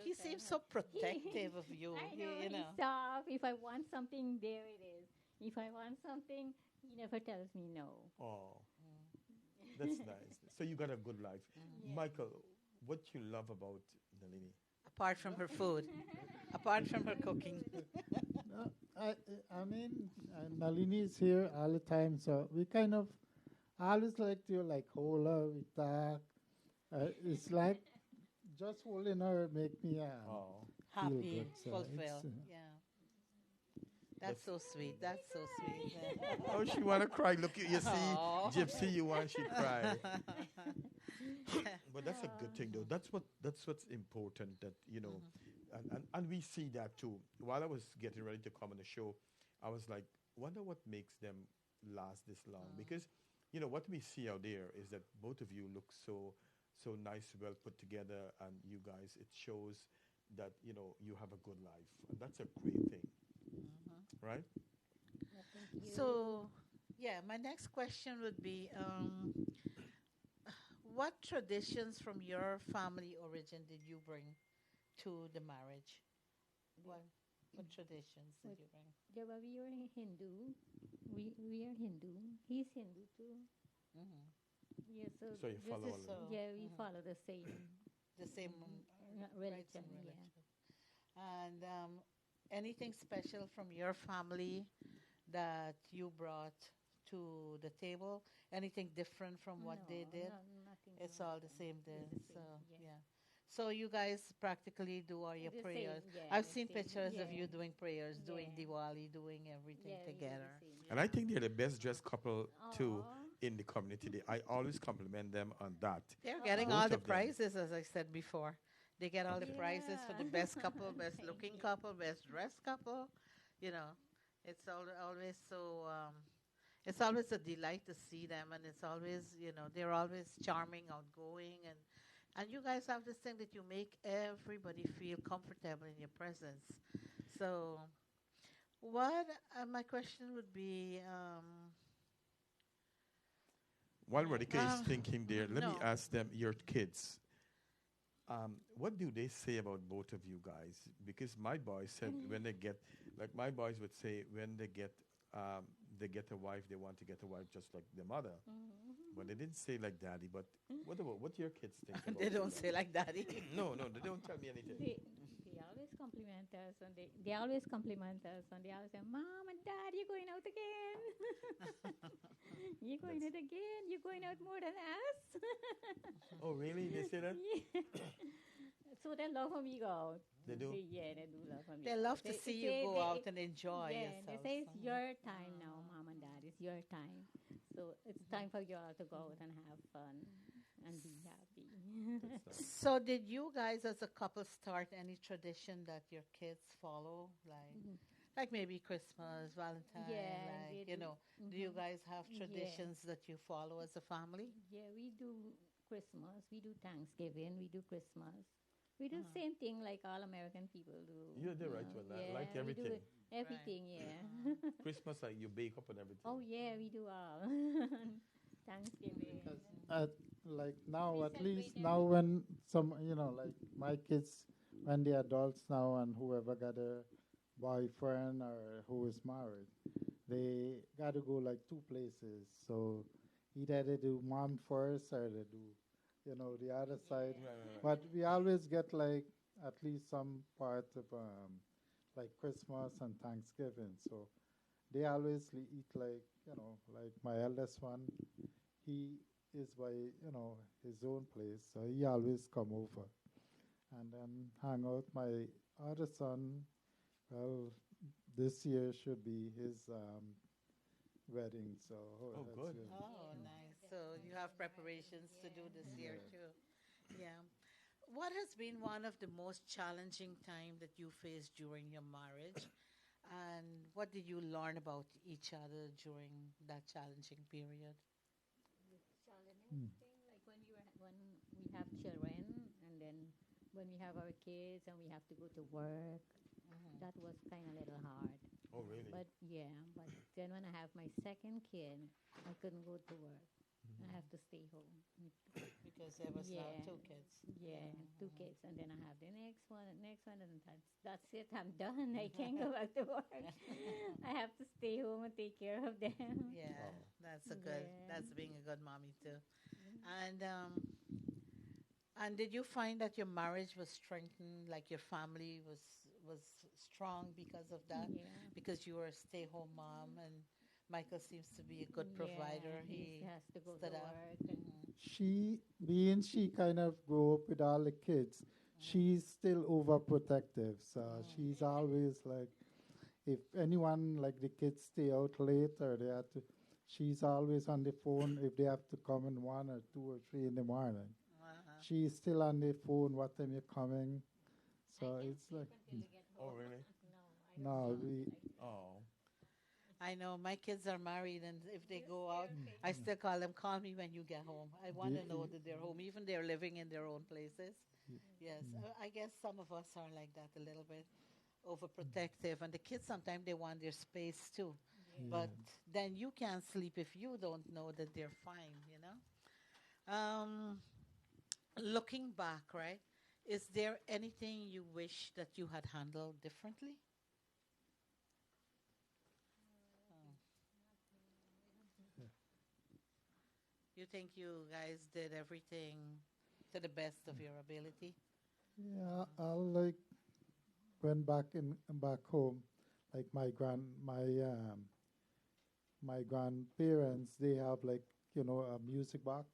He seems so protective of you. I He- know, you he's know. soft. If I want something, there it is. If I want something, he never tells me no. oh, that's nice. So you got a good life, Michael. What you love about Nalini? Apart from her food, apart from her cooking. No, I mean, Nalini is here all the time, so we kind of always like to like hold her, we talk. It's like just holding her make me Oh, feel Happy, good. So fulfilled. it's, Yeah. That's so sweet. That's so sweet. oh, she wanna cry. Look, you see, Aw. Gypsy, you want she cry. But that's a good thing, though. That's what's important. That and we see that too. While I was getting ready to come on the show, I was like, wonder what makes them last this long. Because what we see out there is that both of you look so nice, well put together, and you guys, it shows that you have a good life, and that's a great thing, right? Yeah, thank you. So, yeah, my next question would be, what traditions from your family origin did you bring to the marriage? What what traditions did What- you bring? Yeah, but we are Hindu. We are Hindu. He's Hindu too. Hmm. Yeah, so So you this follow is all of So, yeah, we mhm, follow the same the same rites religion. and Yeah. religion. And anything special from your family that you brought to the table? Anything different from what they No, did? no, nothing. It's No, all the same it's there. the So, same. Yeah. yeah. So you guys practically do all your The prayers. same. Yeah, I've the seen same. pictures of Yeah. you doing prayers, doing Yeah. Diwali, doing everything Yeah, we do the together. same. And I Yeah. think they're the best dressed couple too Aw. in the community. I always compliment them on that. They're Oh, getting oh. all Both the of them. prizes, as I said before. They get all the prizes for the Yeah. best couple, best Thank looking you. couple, best dressed couple. You know, it's always so. It's always a delight to see them, and it's always they're always charming, outgoing, and you guys have this thing that you make everybody feel comfortable in your presence. So, what my question would be, While Radhika is thinking there, let me no. ask them, your kids, what do they say about both of you guys? Because my boys said when they get, like my boys would say when they get a wife, they want to get a wife just like their mother. But they didn't say like daddy. But what your kids think about They you don't guys? say like daddy. No, they don't tell me anything. They always compliment us, and they always compliment us, and they always say, "Mom and Dad, you're going out again. You're going out again. You're going out more than us." Oh, really? They say that? Yeah. So they love when we go out. They do? Yeah, they do love when we They go love out. to see you go out and enjoy yeah, they yourselves. say it's your time now, Mom and Dad. It's your time. So it's time for you all to go out and have fun and be happy. That's nice. So, did you guys, as a couple, start any tradition that your kids follow, like maybe Christmas, Valentine? Yeah, like they do. do you guys have Yeah. traditions that you follow as a family? Yeah, we do Christmas, we do Thanksgiving, we do Christmas. We do the Uh-huh. same thing like all American people do. You're the you right know. one. I Yeah, like we do everything. everything, yeah. Christmas, like you bake up and everything. Oh, yeah, we do all. Thanksgiving. Because like now, at celebrate least now when some, like my kids, when they're adults now and whoever got a boyfriend or who is married, they got to go like two places. So either they do mom first or they do, the other side. Right. But we always get like at least some part of like Christmas and Thanksgiving. So they always eat like, like my eldest one, he is by, his own place. So he always come over and then hang out. My other son, well, this year should be his wedding. So Oh, that's good. good. Oh, nice. So you have preparations to do this year Yeah. too. Yeah. What has been one of the most challenging time that you faced during your marriage? And what did you learn about each other during that challenging period? Challenging thing, like when we have children, and then when we have our kids and we have to go to work, that was kind of a little hard. Oh, really? But yeah, but then when I have my second kid, I couldn't go to work. I have to stay home. Because there was now Yeah. two kids. Yeah, two kids, and then I have the next one, and that's it. I'm done. I can't go back to work. I have to stay home and take care of them. Yeah, Wow. that's a good. Yeah. That's being a good mommy too. And did you find that your marriage was strengthened, like your family was strong because of that? Yeah. Because you were a stay-home mom, and Michael seems to be a good provider. Yeah, he has to go to stood up. work. And She kind of grew up with all the kids, she's still overprotective. So she's always like, if anyone like the kids stay out late or they have to, she's always on the phone if they have to come in 1 or 2 or 3 in the morning. Uh-huh. She's still on the phone. What time you coming? So I can't it's sleep like, until they get Oh, home. really? No, I no, don't. we, Oh. I know my kids are married, and if they go out, Okay. I still call them, call me when you get home. I want to know the, that they're home, even they're living in their own places. y- Yes, mm, I guess some of us are like that, a little bit overprotective, and the kids sometimes they want their space too. yeah. But then you can't sleep if you don't know that they're fine, you know? Looking back, right? Is there anything you wish that you had handled differently? Oh. You think you guys did everything to the best of your ability? Yeah, I like went back home, like my grandparents. They have like a music box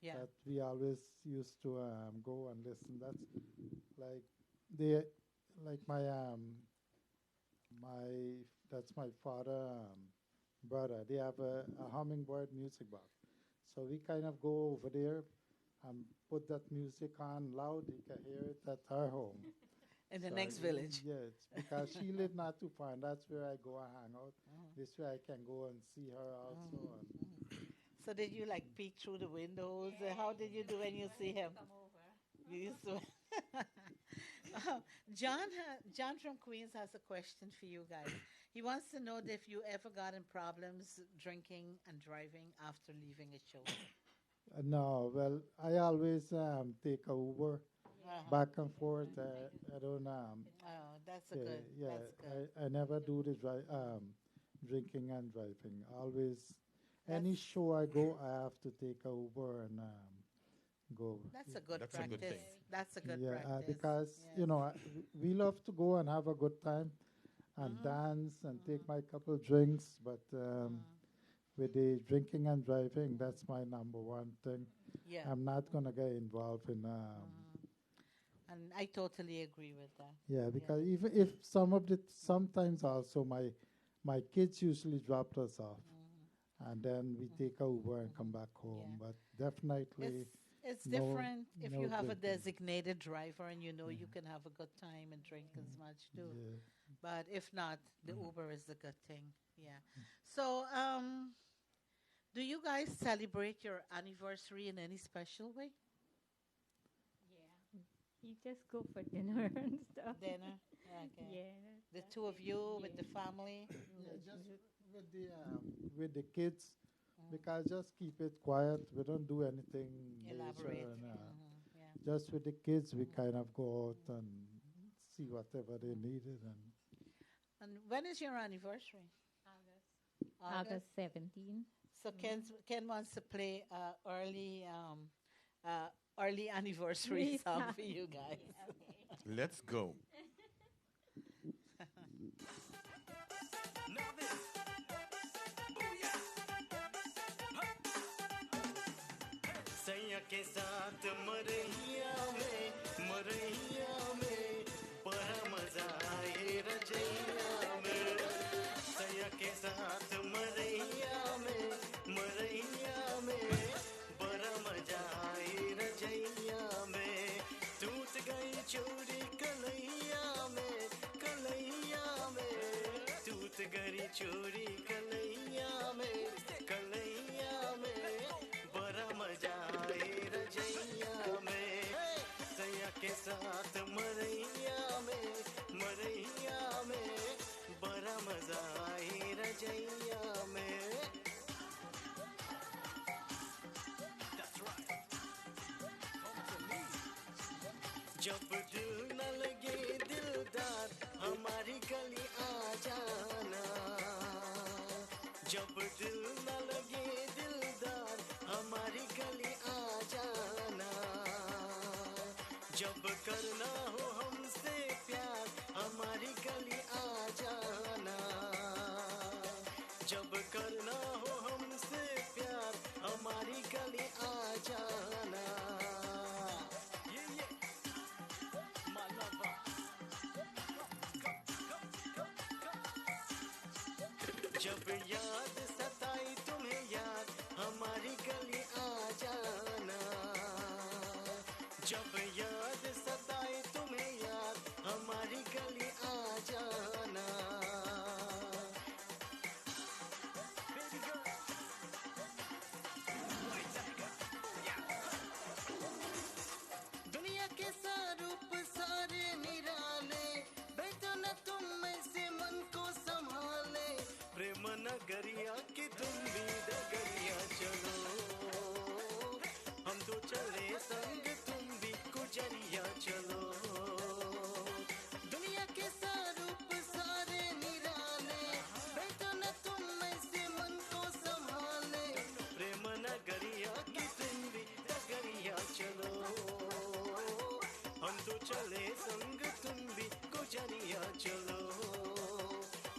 Yeah. that we always used to go and listen. That's like they like my that's my father brother. They have a hummingbird music box, so we kind of go over there and put that music on loud. You can hear it at our home. In the So next village. yeah, it's because she lived not too far, and that's where I go and hang out. Mhm. This way I can go and see her also. Mhm. And Mhm. So did you like peek through the windows? How did you do when you see him? Come over. You used to. John from Queens has a question for you guys. He wants to know if you ever got in problems drinking and driving after leaving a show. no, well, I always take a Uber Uh-huh. back and forth. I do. I don't Oh, that's a yeah, good. yeah. That's good. I never do the drinking and driving. Always, any That's show I go, I have to take a Uber and go. that's a good That's a good practice. thing. That's a good Yeah, practice. because Yes. we love to go and have a good time and Mhm. dance and take Mhm. my couple drinks, but Mhm. with the drinking and driving, that's my number one thing. Yeah. I'm not gonna get involved in Mhm. And I totally agree with that. yeah, Yeah. because even if sometimes also my kids usually drop us off, Mhm. and then we take a Uber and come Mhm. back home. Yeah. But definitely It's no different if you no have a drinking. designated driver and you know Yeah, you can have a good time and drink as much too. yeah. But if not, the Uber is the good thing. Yeah. So, do you guys celebrate your anniversary in any special way? Yeah. You just go for dinner and stuff. Dinner? Okay. Yeah. The That's two of it. you with Yeah. the family? Yeah, With, just with, with the kids, Mm. because just keep it quiet. We don't do anything major, Elaborate. and Yeah. just with the kids, we Mhm. kind of go out and see whatever they needed. And And when is your anniversary? August 17. So Ken wants to play uh, early anniversary Please, song for you guys. Okay. Let's go. सैया के साथ मरैया में बड़ा मजा आए रजैया में सैया के साथ मरैया में बड़ा मजा आए रजैया में टूट गई चूड़ी कलैया में टूट गई चूड़ी कलैया में बड़ा मजा आए रजैया में सैया के साथ मरैया में बड़ा मजा आए रजैया में जब दिल न लगे दिलदार हमारी गली आ जाना जब दिल न लगे दिलदार हमारी गली आ जाना जब करना हो हमसे प्यार हमारी गली आ जाना जब करना हो हमसे प्यार हमारी गली आ जाना my lover. जब याद सताई तुम्हें जब याद सताए तुम्हें याद हमारी गली आ जाना Baby girl. दुनिया के सारूप सारे निराले बैठो न तुम में से मन को संभाले प्रेम नगरिया की तुम भी डगरिया चलो हम तो चले संग तुम भी गुजरिया चलो दुनिया के सारूप सारे निराले बैठो न तुम में से मन को संभाले प्रेम नगरिया की तुम भी डगरिया चलो हम तो चले संग तुम भी गुजरिया चलो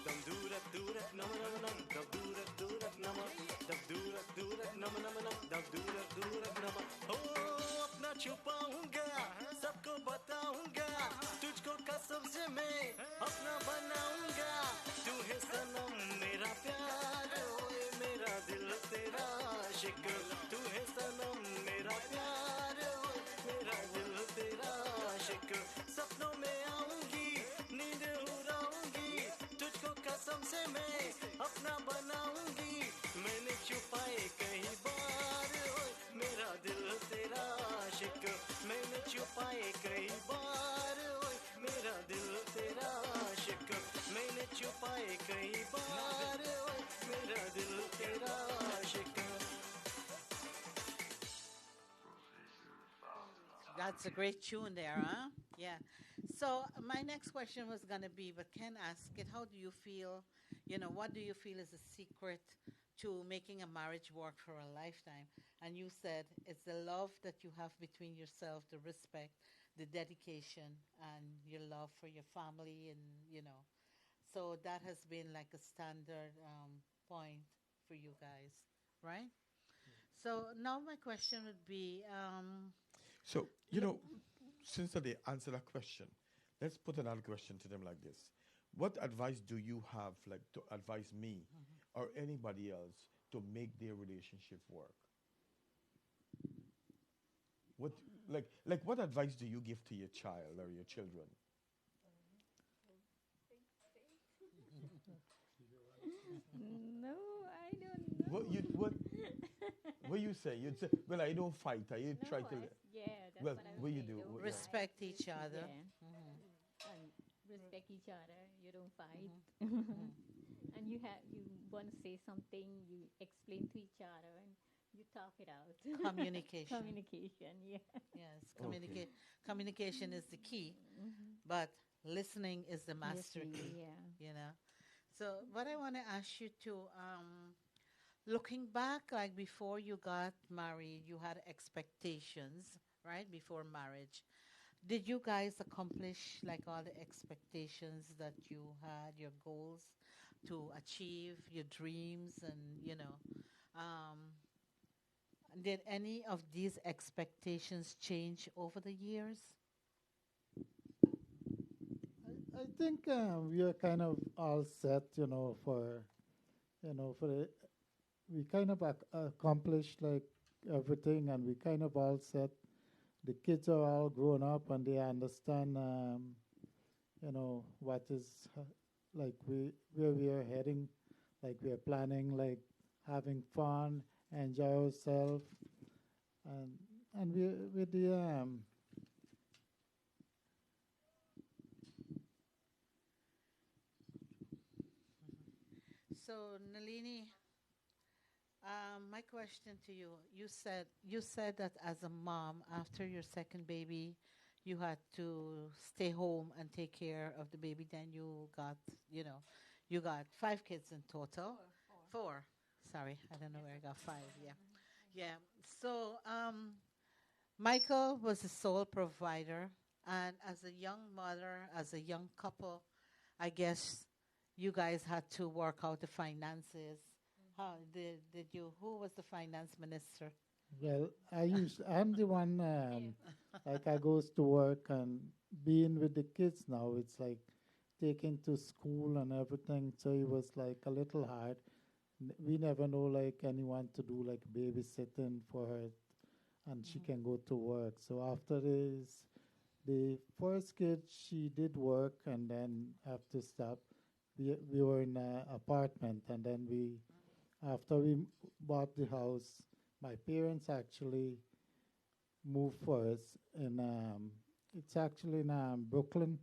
दम दूरक दूरक नम नम नम दम दूरक दूरक नम दम दूरक दूरक नम नम नम दम दूरक दूरक नम ओ अपना छुपाऊंगा सबको बताऊंगा तुझको कसम से मैं अपना बनाऊंगा तू है सनम मेरा प्यार ओए मेरा दिल तेरा आशिक तू है सनम मेरा प्यार ओए मेरा दिल तेरा आशिक सपनों में आऊंगी नींद उड़ाऊंगी तुझको कसम से मैं अपना बनाऊंगी मैंने छुपाए कई बार ओए मेरा दिल तेरा आशिक मैंने छुपाए कई बार ओए मेरा दिल तेरा आशिक मैंने छुपाए कई बार ओए मेरा दिल तेरा आशिक That's a great tune there, huh? Yeah. So my next question was gonna be, but Ken asked it. How do you feel? You know, what do you feel is the secret to making a marriage work for a lifetime? And you said it's the love that you have between yourself, the respect, the dedication, and your love for your family, and so that has been like a standard point for you guys, right? So now my question would be. So, you know, since they answered that question, let's put another question to them like this. What advice do you have, like, to advise me or anybody else to make their relationship work? What, what advice do you give to your child or your children? No, I don't know. What you say? You'd say, well, I don't fight. I No, try to. yeah, that's Well, what I what you say, do? don't What- fight. Respect each other. Yeah. And respect each other. You don't fight. Mm-hmm. And you want to say something, you explain to each other, and you talk it out. Communication. Communication, yeah. Yes, Okay. communication is the key, but listening is the master Listening, key. yeah. You know. So, what I want to ask you to, looking back, like before you got married, you had expectations, right? Before marriage, did you guys accomplish like all the expectations that you had, your goals to achieve, your dreams, and um, did any of these expectations change over the years? I think we are kind of all set, for the, we kind of accomplished like everything, and we kind of all set. The kids are all grown up, and they understand, what is like where we are heading, like we are planning, like having fun, enjoy ourselves, and we with the So, Nalini, my question to you: you said that as a mom, after your second baby, you had to stay home and take care of the baby. Then you got 5 kids in total. Four. Sorry, I don't know where I got five. Yeah, yeah. So, Michael was the sole provider, and as a young mother, as a young couple, I guess you guys had to work out the finances. How did you? Who was the finance minister? well, I'm the one, like I goes to work and being with the kids now, it's like taking to school and everything. So it was like a little hard. We never know like anyone to do like babysitting for her and she can go to work. So after this, the first kid, she did work and then have to stop. We were in an apartment, and then after we bought the house, my parents actually moved for us in, it's actually in Brooklyn,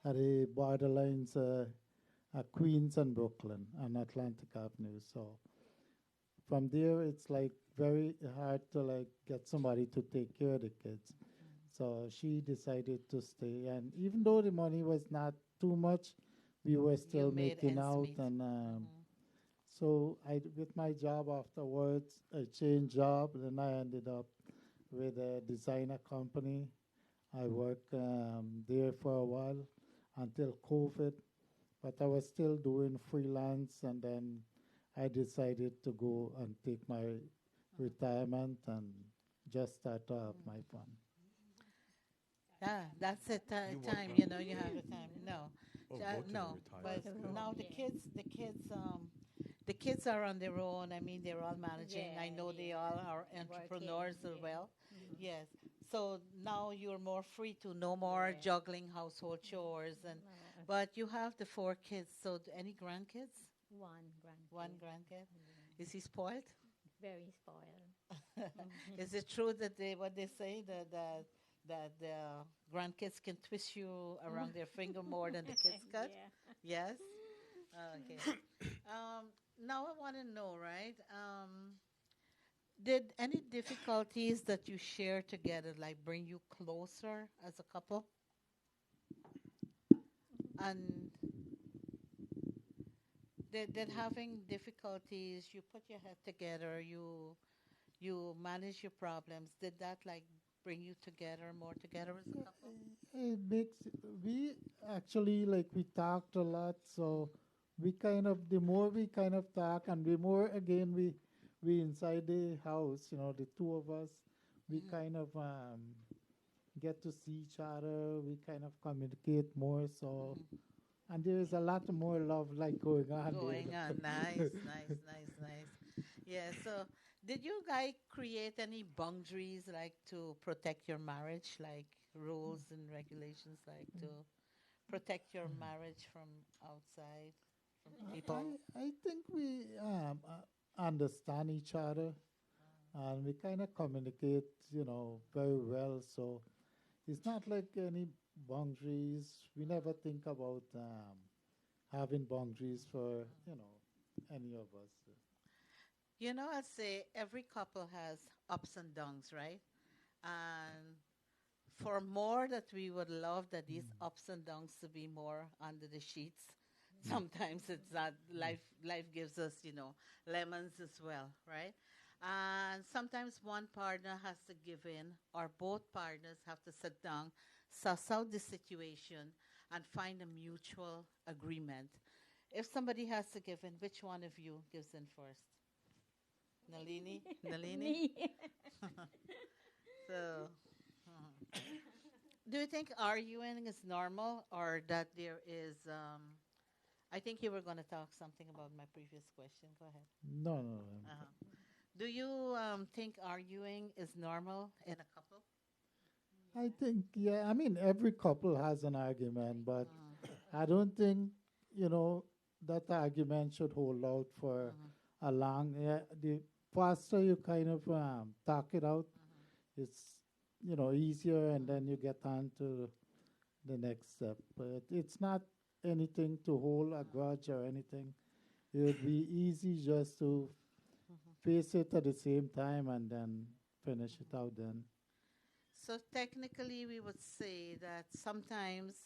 at the borderlines, Queens and Brooklyn on Atlantic Avenue. So from there, it's like very hard to like get somebody to take care of the kids. So she decided to stay, and even though the money was not too much, we were still made making ends out. meet. And so with my job afterwards, I changed job. Then I ended up with a designer company. I worked there for a while until COVID, but I was still doing freelance, and then I decided to go and take my retirement and just start off my fun. Yeah, that's the You work time, now? you know, you have the time. No, Oh, both of them no, retired. but Yeah. now the kids are on their own. I mean, they're all managing. I Yeah, know they yeah. all are Working, entrepreneurs as yeah. well. Yes. So now you're more free to no more Yeah. juggling household chores and, No, but you have the four kids. So any grandkids? one grandkid. One grandkid? Is he spoiled? Very spoiled. Is it true that what they say that the grandkids can twist you around their finger more than the kids could? Yeah. Yes. Okay. Now I want to know, right? Did any difficulties that you share together like bring you closer as a couple? And did having difficulties, you put your head together, you manage your problems. Did that like bring you together more together as a couple? It makes we actually like we talked a lot, so we kind of the more we kind of talk, and the more again we inside the house, the two of us, we kind of get to see each other. We kind of communicate more. So and there is a lot more love like going on Going there. on. Nice, nice, nice, nice. Yeah, so did you guys create any boundaries like to protect your marriage, like rules and regulations, like to protect your marriage from outside, from people? I think we understand each other, and we kind of communicate, very well. So it's not like any boundaries. We never think about having boundaries for, any of us. You know, I'd say every couple has ups and downs, right? And for more that we would love that these ups and downs to be more under the sheets. Sometimes it's that life gives us, lemons as well, right? And sometimes one partner has to give in, or both partners have to sit down, suss out the situation, and find a mutual agreement. If somebody has to give in, which one of you gives in first? Nalini? Nalini? Me. So, do you think arguing is normal or that there is, I think you were going to talk something about my previous question. Go ahead. No, no, Uh-huh. Do you think arguing is normal in a couple? I think, yeah, I mean, every couple has an argument, but Mm, I don't think, that argument should hold out for a long, yeah, the faster you kind of talk it out, it's, easier, and then you get on to the next step. But it's not anything to hold a grudge or anything. It would be easy just to face it at the same time and then finish it out then. So technically, we would say that sometimes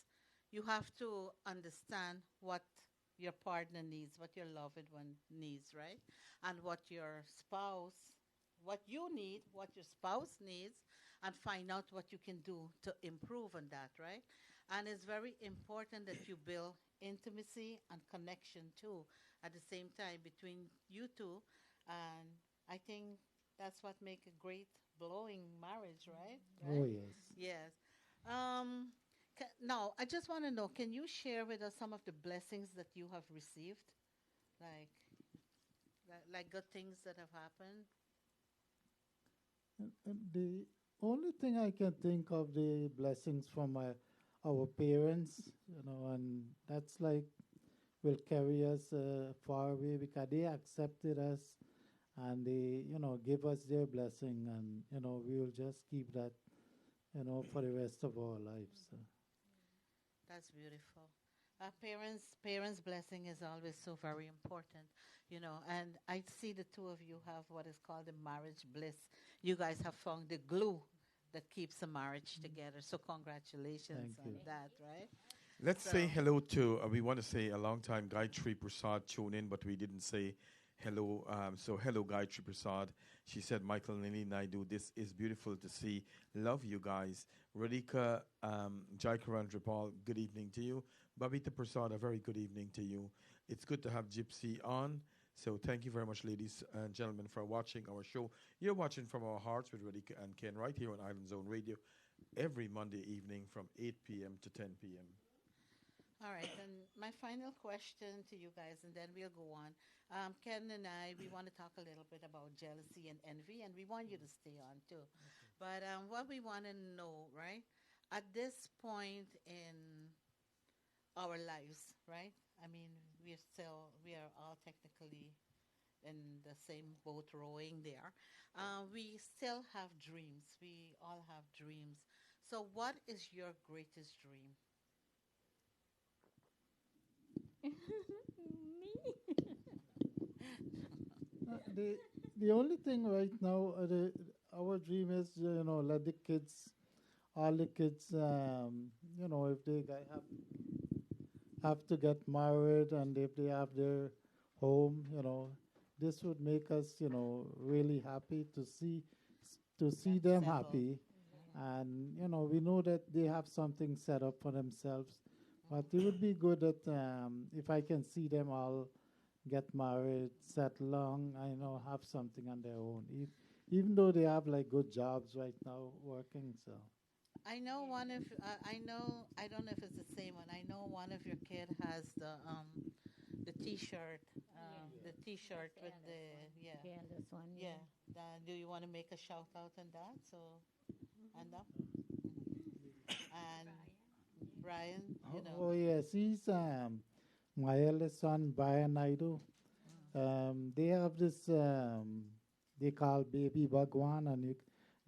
you have to understand what your partner needs, what your loved one needs, right? And what you need, what your spouse needs, and find out what you can do to improve on that, right? And it's very important that you build intimacy and connection too at the same time between you two. And I think that's what make a great blowing marriage, right? Oh, Right? yes. Yes. Um, now, I just want to know, can you share with us some of the blessings that you have received? Like, like good things that have happened? The only thing I can think of the blessings from our parents, and that's like will carry us far away because they accepted us and they, give us their blessing, and we will just keep that, for the rest of our lives. So. That's beautiful. Parents' blessing is always so very important, And I see the two of you have what is called the marriage bliss. You guys have found the glue that keeps a marriage together. So congratulations Thank on you. that, right? Let's say So hello to, we want to say a long time Gayatri Prasad tune in, but we didn't say hello. So hello, Gayatri Prasad. She said, Michael Nini Naidu, this is beautiful to see. Love you guys. Radhika, Jaikaran Dripal, good evening to you. Babita Prasad, a very good evening to you. It's good to have Gypsy on. So thank you very much, ladies and gentlemen, for watching our show. You're watching From Our Hearts with Radhika and Ken right here on Island Zone Radio every Monday evening from 8 p.m. to 10 p.m. all right, and my final question to you guys, and then we'll go on. Ken and I, we want to talk a little bit about jealousy and envy, and we want you to stay on too. But what we want to know, right, at this point in our lives, right? I mean, we are all technically in the same boat rowing there. We still have dreams. We all have dreams. So, what is your greatest dream? Me? The only thing right now, our dream is, let the kids, all the kids, if they have to get married and if they have their home, this would make us, really happy to see them Settled. happy, and we know that they have something set up for themselves. But it would be good that if I can see them all get married, settle long, have something on their own. Even though they have like good jobs right now working, so. I know one of I know I don't know if it's the same one. I know one of your kid has the T-shirt, the T-shirt with the yeah Fearless one. yeah. Do you want to make a shout out on that? So and up and Brian, Oh yes, he's my eldest son, Brian Naidu. They have this they call baby Bhagwan, and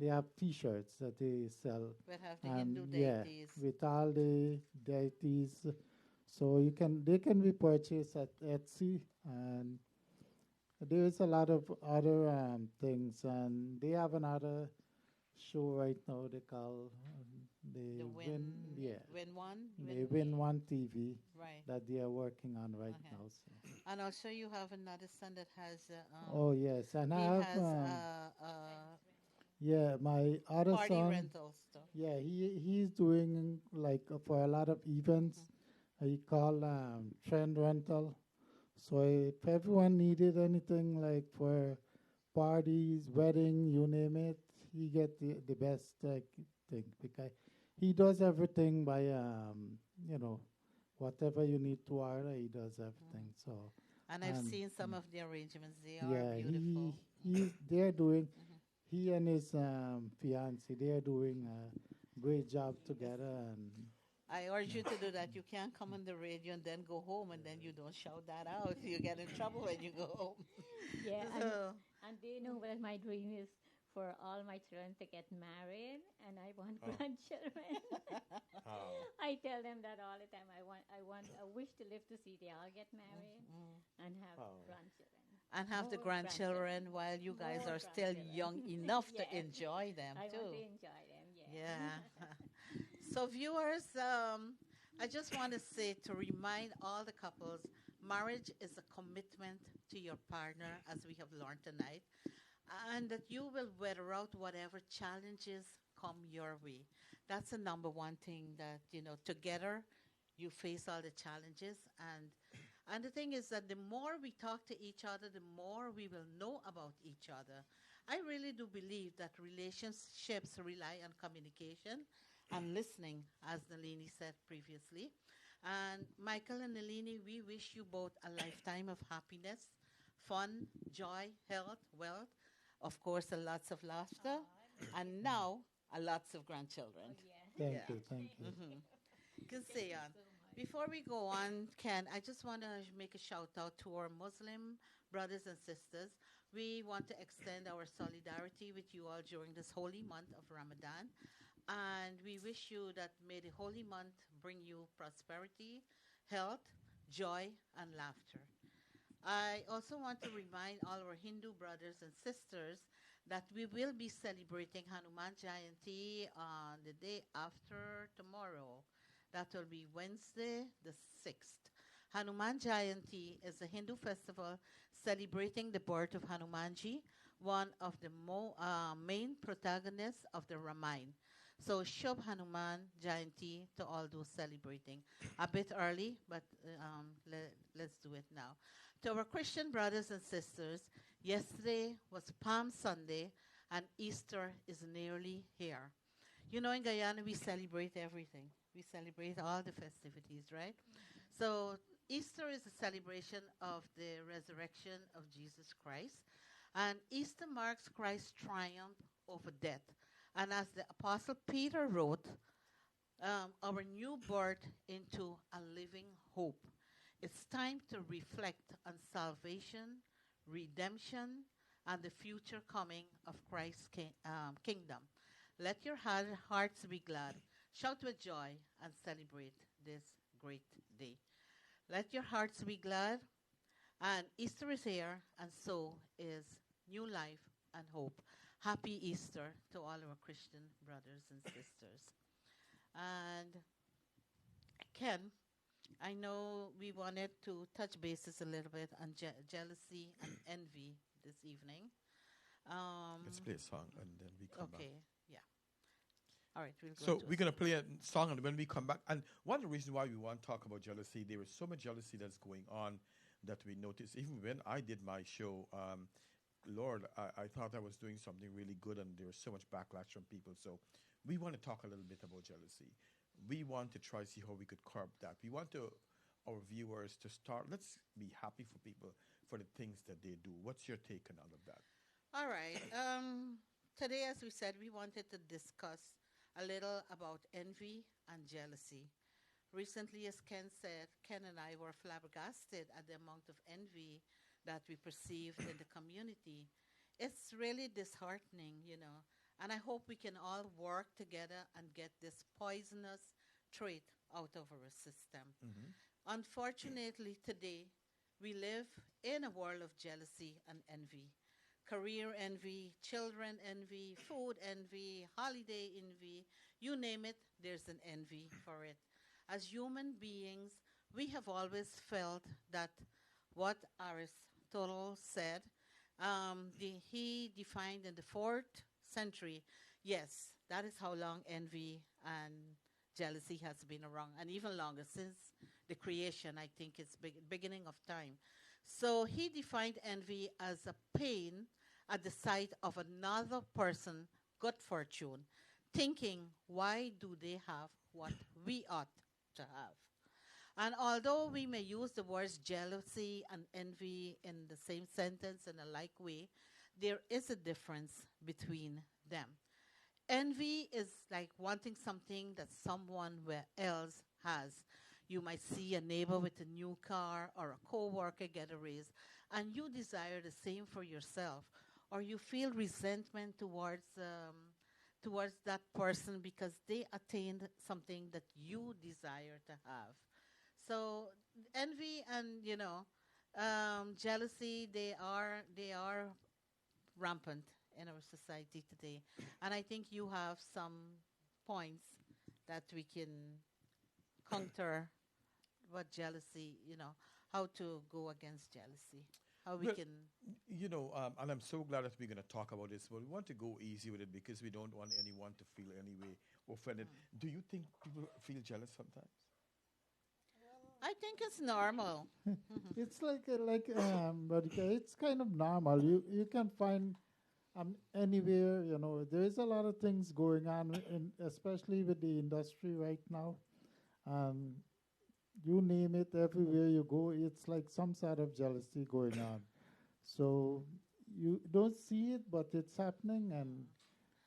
they have T-shirts that they sell, we'll have the and Hindu yeah, deities. with all the deities. So they can be purchased at Etsy, and there is a lot of other things, and they have another show right now. They call The the win, yeah, win one, the Win One TV right. that they are working on right Okay. now. So. And also you have another son that has Oh yes, and I he have has yeah, my other party son. rental stuff. Yeah, he's doing like for a lot of events. He call trend rental. So if everyone needed anything like for parties, wedding, you name it, he get the best thing because he does everything by whatever you need to order, he does everything. So And I've and seen some of the arrangements. They are yeah, beautiful. they're doing he and his fiance they're doing a great job together, and I urge you to do that. You can't come on the radio and then go home and then you don't shout that out. You get in trouble when you go home. Yeah, So, and they know what my dream is for all my children to get married, and I want Oh. grandchildren. Oh. I tell them that all the time. I wish to live to see they all get married and have Oh. grandchildren. and have the More grandchildren while you guys More are still grandchildren. young enough to Yes. enjoy them I too. want to enjoy them. Yeah. Yeah. So, viewers, I just want to say to remind all the couples, marriage is a commitment to your partner, as we have learned tonight, and that you will weather out whatever challenges come your way. That's the number one thing that, together you face all the challenges. And the thing is that the more we talk to each other, the more we will know about each other. I really do believe that relationships rely on communication and listening, as Nalini said previously. And Michael and Nalini, we wish you both a lifetime of happiness, fun, joy, health, wealth, of course, and lots of laughter. and now lots of grandchildren. Yeah. Thank Yeah. you, thank you. Can say on. Before we go on, Ken, I just want to make a shout out to our Muslim brothers and sisters. We want to extend our solidarity with you all during this holy month of Ramadan. And we wish you that may the holy month bring you prosperity, health, joy, and laughter. I also want to remind all our Hindu brothers and sisters that we will be celebrating Hanuman Jayanti on the day after tomorrow. That will be Wednesday, the 6th. Hanuman Jayanti is a Hindu festival celebrating the birth of Hanumanji, one of the main protagonists of the Ramayana. So, Shubh Hanuman Jayanti to all those celebrating. A bit early, but let's do it now. To our Christian brothers and sisters, yesterday was Palm Sunday and Easter is nearly here. You know, in Guyana, we celebrate everything. We celebrate all the festivities, right? So, Easter is a celebration of the resurrection of Jesus Christ. And Easter marks Christ's triumph over death. And as the Apostle Peter wrote, our new birth into a living hope. It's time to reflect on salvation, redemption, and the future coming of Christ's kingdom. Let your hearts be glad. Shout with joy and celebrate this great day. Let your hearts be glad. And Easter is here, and so is new life and hope. Happy Easter to all our Christian brothers and sisters. And Ken, I know we wanted to touch bases a little bit on jealousy and envy this evening. Let's play a song and then we come back. Okay, yeah. All right, we'll go So to we're gonna play a song, and when we come back, and one of the reasons why we want to talk about jealousy, there is so much jealousy that's going on that we notice. Even when I did my show, Lord, I thought I was doing something really good, and there was so much backlash from people. So we want to talk a little bit about jealousy. We want to try to see how we could curb that. We want to our viewers to start. Let's be happy for people for the things that they do. What's your take on all of that? All right. Today, as we said, we wanted to discuss a little about envy and jealousy. Recently, as Ken said, Ken and I were flabbergasted at the amount of envy that we perceived in the community. It's really disheartening, you know, and I hope we can all work together and get this poisonous trait out of our system. Unfortunately, today, we live in a world of jealousy and envy. Career envy, children envy, food envy, holiday envy, you name it, there's an envy for it. As human beings, we have always felt that what Aristotle said, he defined in the 4th century, yes, that is how long envy and jealousy has been around, and even longer, since the creation, I think it's beginning of time. So he defined envy as a pain at the sight of another person good fortune, thinking, why do they have what we ought to have? And although we may use the words jealousy and envy in the same sentence in a like way, there is a difference between them. Envy is like wanting something that someone else has. You might see a neighbor with a new car or a coworker get a raise, and you desire the same for yourself, or you feel resentment towards that person because they attained something that you desire to have. So envy and jealousy, they are rampant in our society today, and I think you have some points that we can counter what jealousy, how to go against jealousy, how we Well, can. And I'm so glad that we're going to talk about this, but we want to go easy with it because we don't want anyone to feel any way offended. Do you think people feel jealous sometimes? I think it's normal. It's Radhika, it's kind of normal. You can find anywhere. There is a lot of things going on, especially with the industry right now. Um, you name it, everywhere you go, it's like some sort of jealousy going on. So you don't see it, but it's happening, and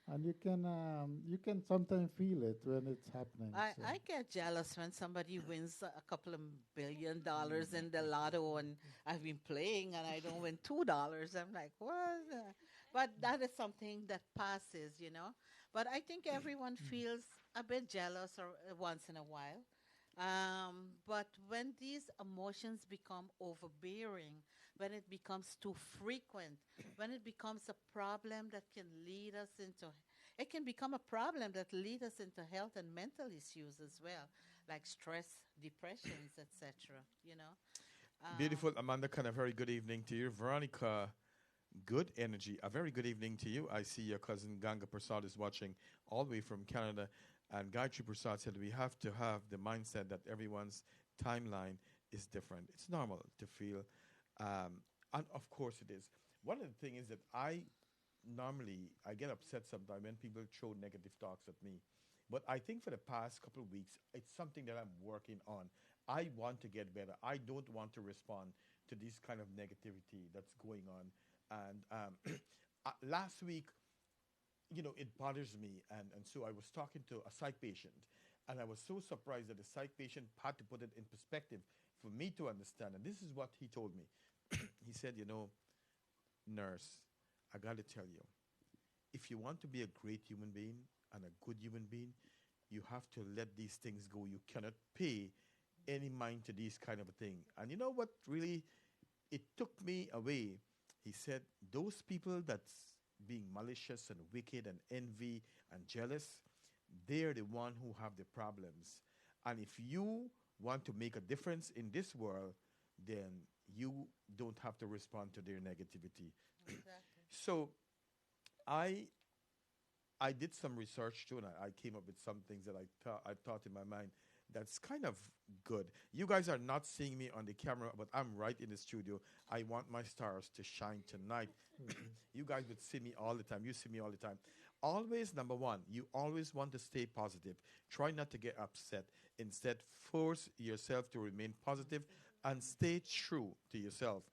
and you can sometimes feel it when it's happening. So I get jealous when somebody wins a couple of $1 billion in the lotto and I've been playing and I don't win $2. I'm like, what? But that is something that passes, you know. But I think everyone feels a bit jealous or once in a while. But when these emotions become overbearing, when it becomes too frequent, when it becomes a problem that can lead us into it can become a problem that lead us into health and mental issues as well, like stress, depressions, etc. You know, Beautiful Amanda, kind of very good evening to you. Veronica, good energy. A very good evening to you. I see your cousin Ganga Prasad is watching all the way from Canada. And Gayatri Prasad said we have to have the mindset that everyone's timeline is different. It's normal to feel, and of course it is. One of the things is that I get upset sometimes when people throw negative talks at me. But I think for the past couple of weeks, it's something that I'm working on. I want to get better. I don't want to respond to this kind of negativity that's going on. And last week, it bothers me. And so I was talking to a psych patient, and I was so surprised that the psych patient had to put it in perspective for me to understand. And this is what he told me. He said, nurse, I got to tell you, if you want to be a great human being and a good human being, you have to let these things go. You cannot pay any mind to these kind of a thing. And you know what really it took me away? He said, those people that's being malicious and wicked and envy and jealous, they're the one who have the problems. And if you want to make a difference in this world, then you don't have to respond to their negativity. exactly. So I I did some research too, and I came up with some things that I thought in my mind that's kind of good. You guys are not seeing me on the camera, but I'm right in the studio. I want my stars to shine tonight. You guys would see me all the time. You see me all the time. Always, number one, you always want to stay positive. Try not to get upset. Instead, force yourself to remain positive and stay true to yourself.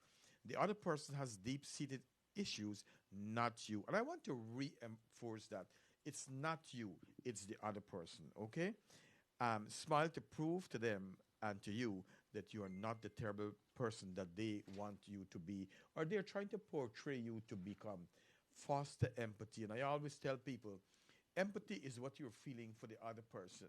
The other person has deep seated issues, not you. And I want to reinforce that. It's not you, it's the other person, okay? Smile to prove to them and to you that you are not the terrible person that they want you to be or they're trying to portray you to become. Foster empathy. And I always tell people empathy is what you're feeling for the other person.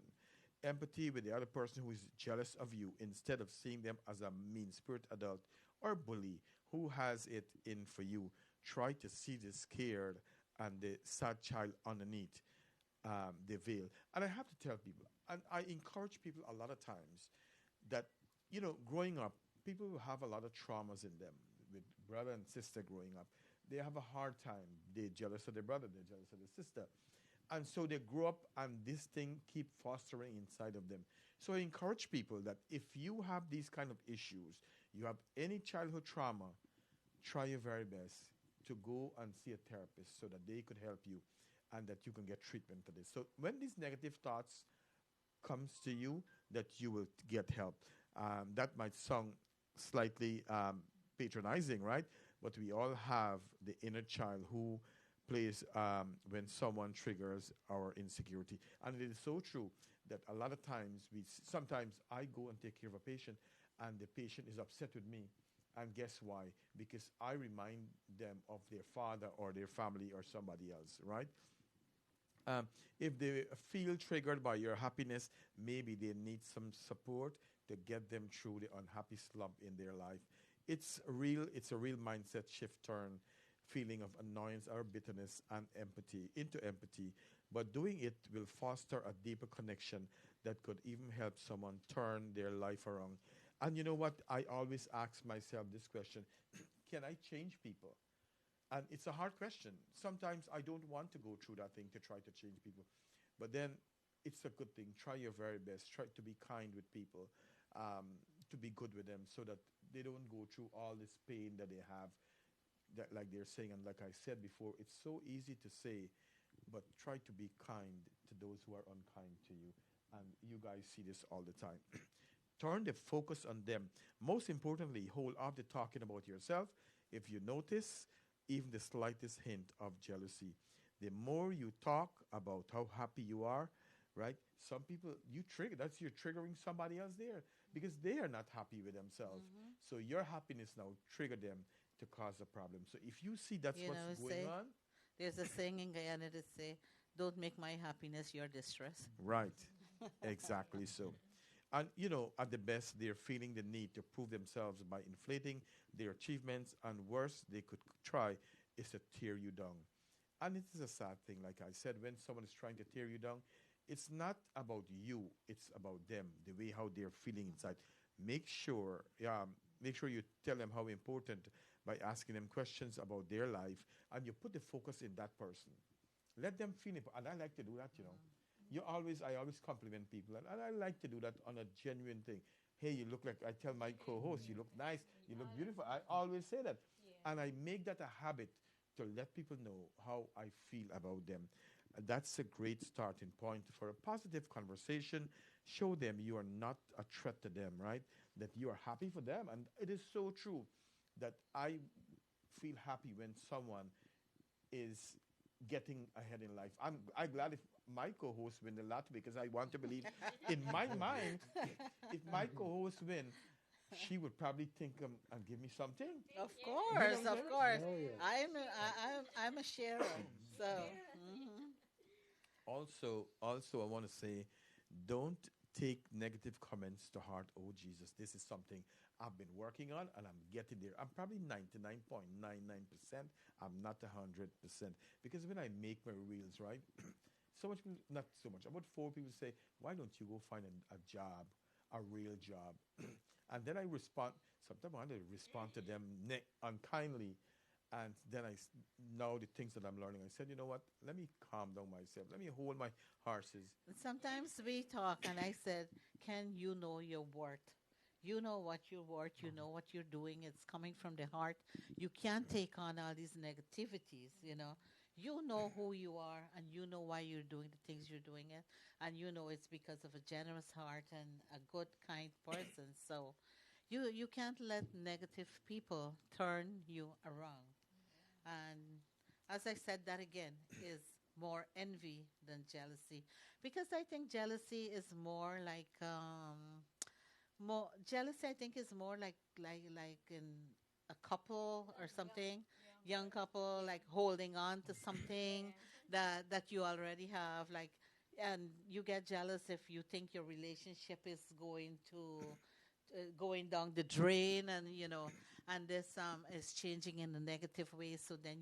Empathy with the other person who is jealous of you instead of seeing them as a mean spirit adult or bully who has it in for you. Try to see the scared and the sad child underneath the veil. And I have to tell people, and I encourage people a lot of times that, growing up, people who have a lot of traumas in them with brother and sister growing up. They have a hard time. They're jealous of their brother, they're jealous of their sister. And so they grow up and this thing keep fostering inside of them. So I encourage people that if you have these kind of issues, you have any childhood trauma, try your very best to go and see a therapist so that they could help you and that you can get treatment for this. So when these negative thoughts comes to you, that you will get help. That might sound slightly patronizing, right? But we all have the inner child who plays when someone triggers our insecurity. And it is so true that a lot of times, sometimes I go and take care of a patient and the patient is upset with me. And guess why? Because I remind them of their father or their family or somebody else, right? If they feel triggered by your happiness, maybe they need some support to get them through the unhappy slump in their life. It's a real mindset shift turn, feeling of annoyance or bitterness and empathy into empathy. But doing it will foster a deeper connection that could even help someone turn their life around. And you know what? I always ask myself this question: can I change people? And it's a hard question. Sometimes I don't want to go through that thing to try to change people. But then it's a good thing. Try your very best. Try to be kind with people, to be good with them so that they don't go through all this pain that they have, that like they're saying. And like I said before, it's so easy to say, but try to be kind to those who are unkind to you. And you guys see this all the time. Turn the focus on them. Most importantly, hold off the talking about yourself. If you notice even the slightest hint of jealousy, The more you talk about how happy you are, right? Some people you trigger. That's you're triggering somebody else there because they are not happy with themselves. So your happiness now trigger them to cause a problem. So if you see that's You what's know, going say on, there's a saying in Guyana that say, "Don't make my happiness your distress." right? Exactly so. And at the best, they're feeling the need to prove themselves by inflating their achievements, and worse, they could try is to tear you down. And it is a sad thing, like I said, when someone is trying to tear you down, it's not about you, it's about them, the way how they're feeling inside. Make sure, yeah, make sure you tell them how important by asking them questions about their life, and you put the focus in that person. Let them feel it. And I like to do that. I always compliment people, and I like to do that on a genuine thing. Hey, you look like, I tell my co-host, you look nice, you look beautiful. I always say that. And I make that a habit to let people know how I feel about them. That's a great starting point for a positive conversation. Show them you are not a threat to them, right? That you are happy for them. And it is so true that I feel happy when someone is getting ahead in life. I'm glad if my co-host win a lot because I want to believe in my mind, if my co-host win, she would probably think and give me something. Of You know what course, I'm of saying? course. Oh, yeah. I'm a sharer. So, Also, I want to say, don't take negative comments to heart. Oh, Jesus, this is something I've been working on and I'm getting there. I'm probably 99.99%. I'm not 100%. Because when I make my reels, right, so much people, not so much, about four people say, why don't you go find a job, a real job? And then I respond, sometimes I want to respond to them unkindly. And then now the things that I'm learning, I said, you know what? Let me calm down myself. Let me hold my horses. sometimes we talk, and I said, "Can you know your worth? You know what you're worth. You know what you're doing. It's coming from the heart. You can't take on all these negativities. You know who you are, and you know why you're doing the things you're doing it, and you know it's because of a generous heart and a good, kind person. So, you can't let negative people turn you around. And as I said, that again is more envy than jealousy, because I think jealousy is more like more jealousy. I think is more like in a couple or something, young couple like holding on to something that you already have, like, and you get jealous if you think your relationship is going down the drain, and this is changing in a negative way. So then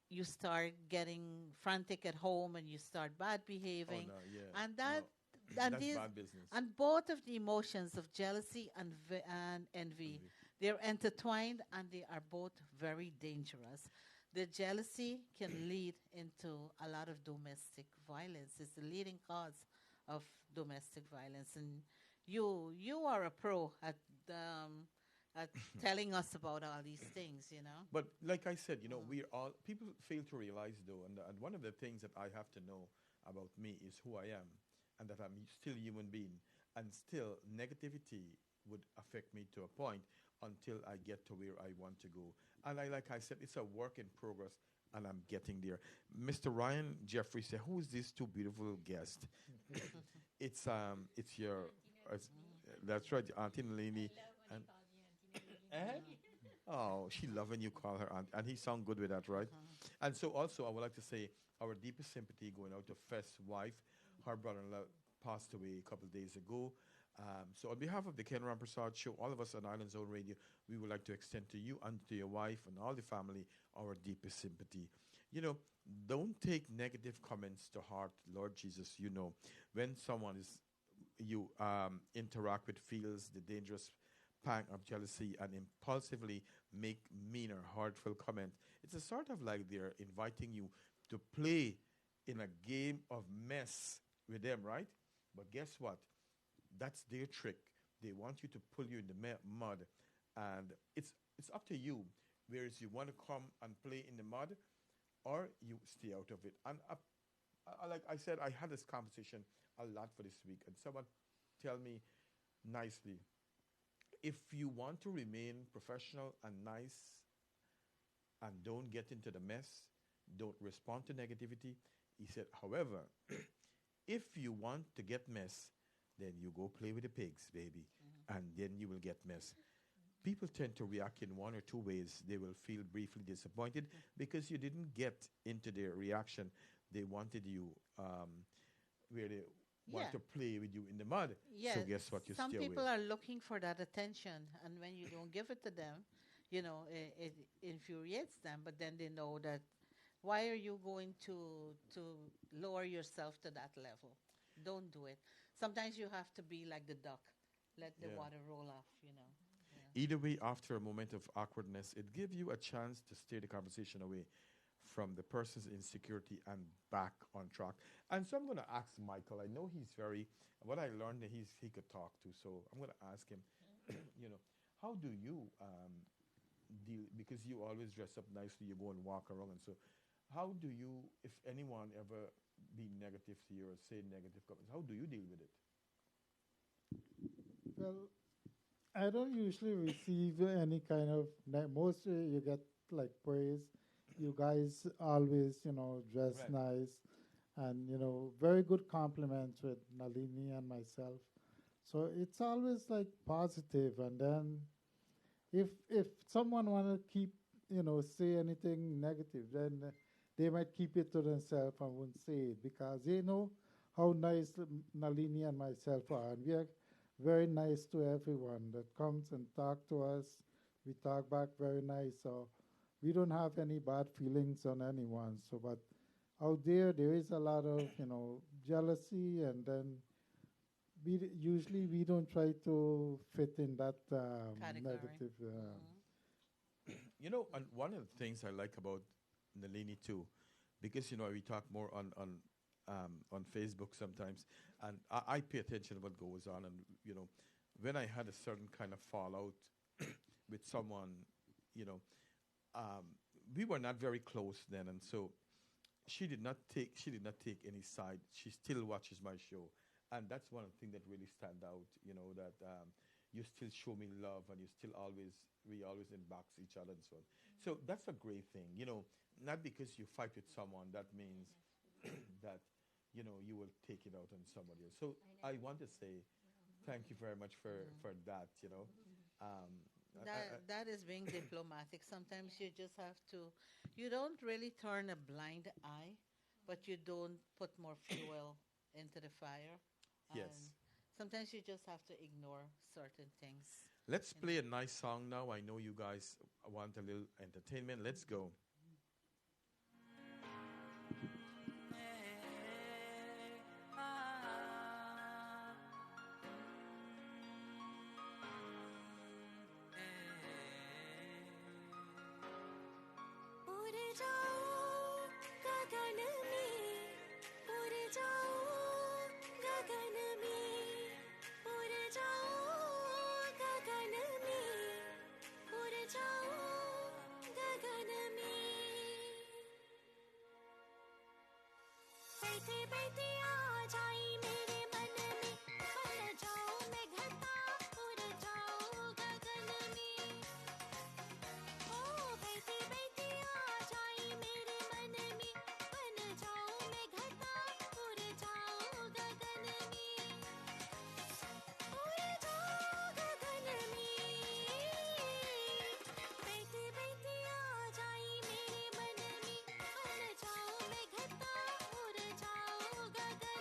you start getting frantic at home, and you start bad Oh, behaving, no, yeah. and No, and that's these bad business. and both of the emotions of jealousy and envy, Envy. they're intertwined, and they are both very dangerous. The jealousy can lead into a lot of domestic violence. It's the leading cause of domestic violence, and you are a pro at telling us about all these things. But like I said, we're all, people fail to realize though, and one of the things that I have to know about me is who I am and that I'm still a human being. And still, negativity would affect me to a point until I get to where I want to go. And like I said, it's a work in progress, and I'm getting there. Mr. Ryan Jeffrey said, "Who is this two beautiful guest?" It's your, it's, that's right, Auntie Nalini. And eh? Oh, she love when you call her aunt, and he sound good with that, right? And so also, I would like to say our deepest sympathy going out to Fest's wife. Her brother-in-law passed away a couple of days ago. So on behalf of the Ken Ramprasad Show, all of us on Island Zone Radio, we would like to extend to you and to your wife and all the family our deepest sympathy. You know, don't take negative comments to heart, Lord Jesus. When someone is you interact with feels the dangerous pang of jealousy and impulsively make mean or hurtful comment, it's a sort of like they're inviting you to play in a game of mess with them, right? But guess what? That's their trick. They want you to pull you in the mud, and it's up to you. Whereas you want to come and play in the mud, or you stay out of it. And like I said, I had this conversation a lot for this week, and someone tell me nicely, if you want to remain professional and nice and don't get into the mess, don't respond to negativity. He said, however, if you want to get mess, then you go play with the pigs, baby, and then you will get mess. People tend to react in one or two ways. They will feel briefly disappointed because you didn't get into their reaction. They wanted you where they want Yeah. to play with you in the mud. Yeah, So guess what? You some stay away. people are looking for that attention, and when you don't give it to them, it infuriates them. But then they know that why are you going to lower yourself to that level? Don't do it. Sometimes you have to be like the duck, let the Yeah. water roll off. Either way, after a moment of awkwardness, it gives you a chance to steer the conversation away from the person's insecurity and back on track. And so I'm going to ask Michael. I know he's very, what I learned that he could talk to. So I'm going to ask him, how do you deal, because you always dress up nicely, you go and walk around. And so how do you, if anyone ever be negative to you or say negative comments, how do you deal with it? Well, I don't usually receive any kind of, mostly you get like praise. You guys always, dress Right. nice and, very good compliments with Nalini and myself. So it's always like positive. And then if someone want to keep, say anything negative, then they might keep it to themselves and won't say it because they know how nice Nalini and myself are. And we are very nice to everyone that comes and talk to us. We talk back very nice. So we don't have any bad feelings on anyone. So, but out there is a lot of, jealousy, and then usually we don't try to fit in that Category. negative. And one of the things I like about Nalini too, because we talk more on Facebook sometimes, and I pay attention to what goes on, and when I had a certain kind of fallout with someone, you know, we were not very close then, and so she did not take any side. She still watches my show, and that's one of the things that really stand out. That you still show me love, and we always inbox each other and so on. So that's a great thing. Not because you fight with someone that means that you will take it out on somebody else. So I want to say thank you very much for that. That is being diplomatic. Sometimes you just have to. You don't really turn a blind eye, but you don't put more fuel into the fire. Yes. And sometimes you just have to ignore certain things. Let's play a nice song now. I know you guys want a little entertainment. Let's go. उड़ जाओ गगन में उड़ जाओ गगन में उड़ जाओ गगन में उड़ जाओ गगन में बैठे बैठे आ जाए मेरे मन में बन जाओ मैं घटा उड़ जाओ गगन में ओ बैठे बैठे आ जाए मेरे मन में बन जाओ मैं घटा उड़ जाओ गगन में उड़ जाओ गगन में बैठे बैठे आ जाए मेरे मन में बन जाओ मैं घटा उड़ जाओ गगन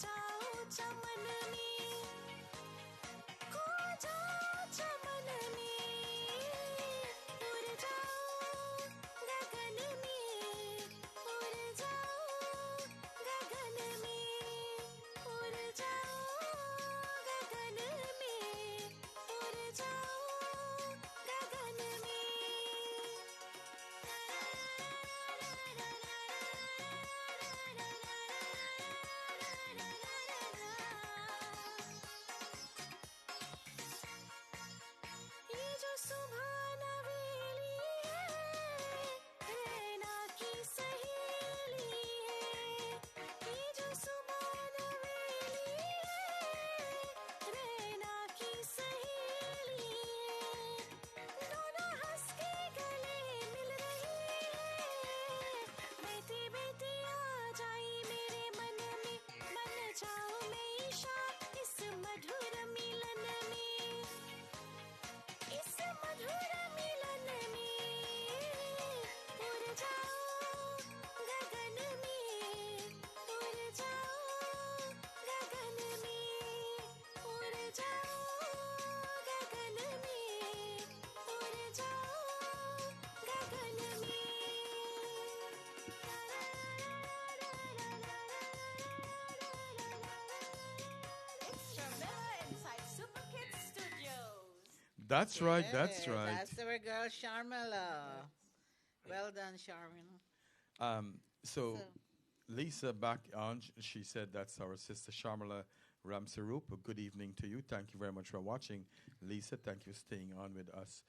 जाओ चमन में खो जाओ चमन में उड़ जाओ गगन में उड़ जाओ गगन में उड़ जाओ गगन में उड़ जाओ गगन में ये जो सुबह नवेली है रैना की सहेली है ये जो सुबह नवेली है रैना की सहेली है दोनों हंस के गले मिल रही है बेटी बेटी आ जाई मेरे मन में बन जाओ मैं ईशा इस मधुर मिलन में इस मधुर मिलन में उड़ जाओ गगन में उड़ जाओ गगन में उड़ जाओ गगन में उड़ जाओ गगन में It's Sharmila inside Super Kids Studios. That's right. That's Yeah, right. That's our girl, Sharmila. Well done, Sharmila. So So- Lisa back on, she said that's our sister Sharmila Ramsarup. Good evening to you. Thank you very much for watching. Lisa, thank you for staying on with us.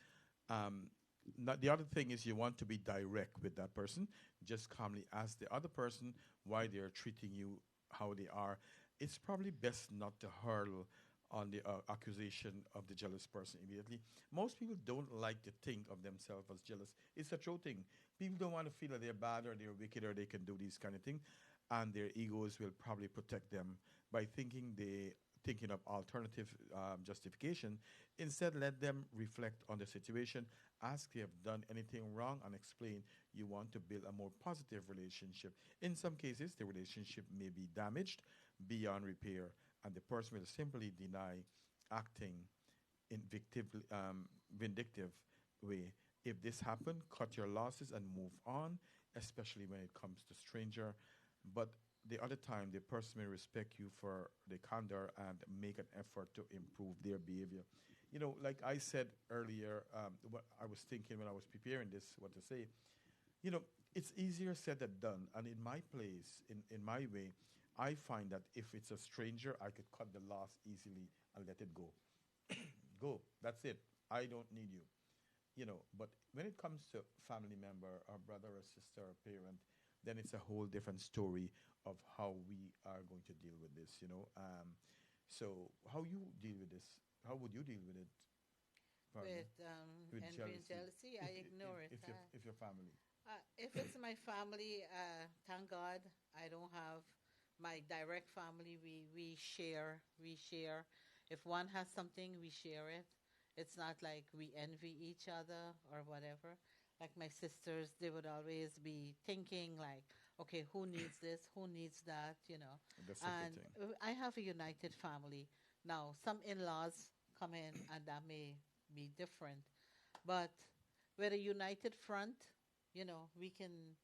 The other thing is you want to be direct with that person. Just calmly ask the other person why they are treating you how they are. It's probably best not to hurl on the accusation of the jealous person immediately. Most people don't like to think of themselves as jealous. It's a true thing. People don't want to feel that they're bad or they're wicked or they can do these kind of things, and their egos will probably protect them by thinking of alternative justification. Instead, let them reflect on the situation, ask if they have done anything wrong, and explain you want to build a more positive relationship. In some cases, the relationship may be damaged beyond repair, and the person will simply deny acting in vindictive way. If this happened, cut your losses and move on, especially when it comes to stranger. But the other time, the person may respect you for the candor and make an effort to improve their behavior. You know, like I said earlier, what I was thinking when I was preparing this, what to say, you know, it's easier said than done. And in my place, in my way, I find that if it's a stranger, I could cut the loss easily and let it go. Go. That's it. I don't need you. You know, but when it comes to family member or brother or sister or parent, then it's a whole different story of how we are going to deal with this, you know. So how you deal with this? How would you deal with it? Farna? With Envy and jealousy, I ignore it. If your family. If it's my family, thank God I don't have my direct family. We share. We share. If one has something, we share it. It's not like we envy each other or whatever. Like my sisters, they would always be thinking like, okay, who needs this? Who needs that? You know. That's a good And thing. I have a united family. Now, some in-laws come in, and that may be different. But with a united front, you know, we can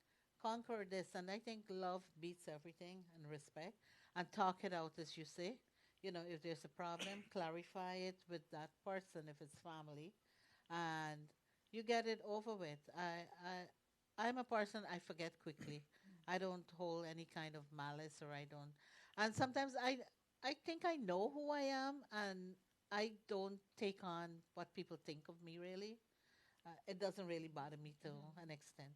conquer this. And I think love beats everything and respect and talk it out, as you say. You know, if there's a problem, clarify it with that person if it's family, and you get it over with. I'm a person I forget quickly. I don't hold any kind of malice, or I don't. And sometimes I think I know who I am, and I don't take on what people think of me. Really, it doesn't really bother me to an extent,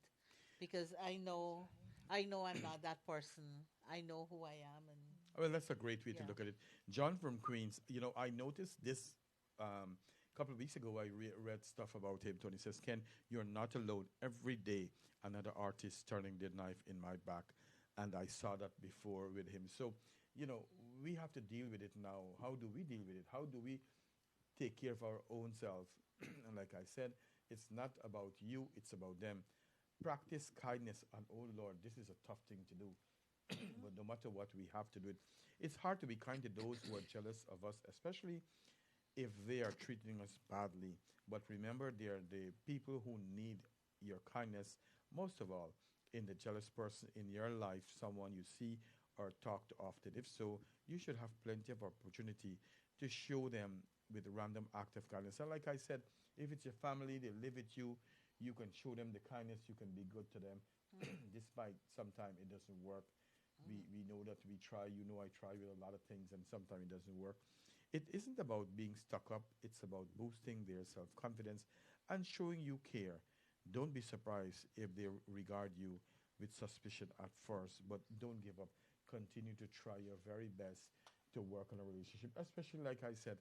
because I know I'm not that person. I know who I am, and Well, that's a great way to Yeah. look at it. John from Queens, you know, I noticed this couple of weeks ago. I read stuff about him. Tony says, Ken, you're not alone. Every day, another artist turning their knife in my back. And I saw that before with him. So, you know, we have to deal with it now. How do we deal with it? How do we take care of our own self? And like I said, it's not about you, it's about them. Practice kindness. And oh, Lord, this is a tough thing to do. but no matter what, we have to do it. It's hard to be kind to those who are jealous of us, especially if they are treating us badly. But remember, they are the people who need your kindness most of all. In the jealous person in your life, someone you see or talk to often. If so, you should have plenty of opportunity to show them with a random act of kindness. And like I said, if it's your family, they live with you, you can show them the kindness, you can be good to them, despite sometimes it doesn't work. We know that we try, you know, I try with a lot of things and sometimes it doesn't work. It isn't about being stuck up, it's about boosting their self confidence and showing you care. Don't be surprised if they regard you with suspicion at first, but don't give up. Continue to try your very best to work on a relationship, especially like I said,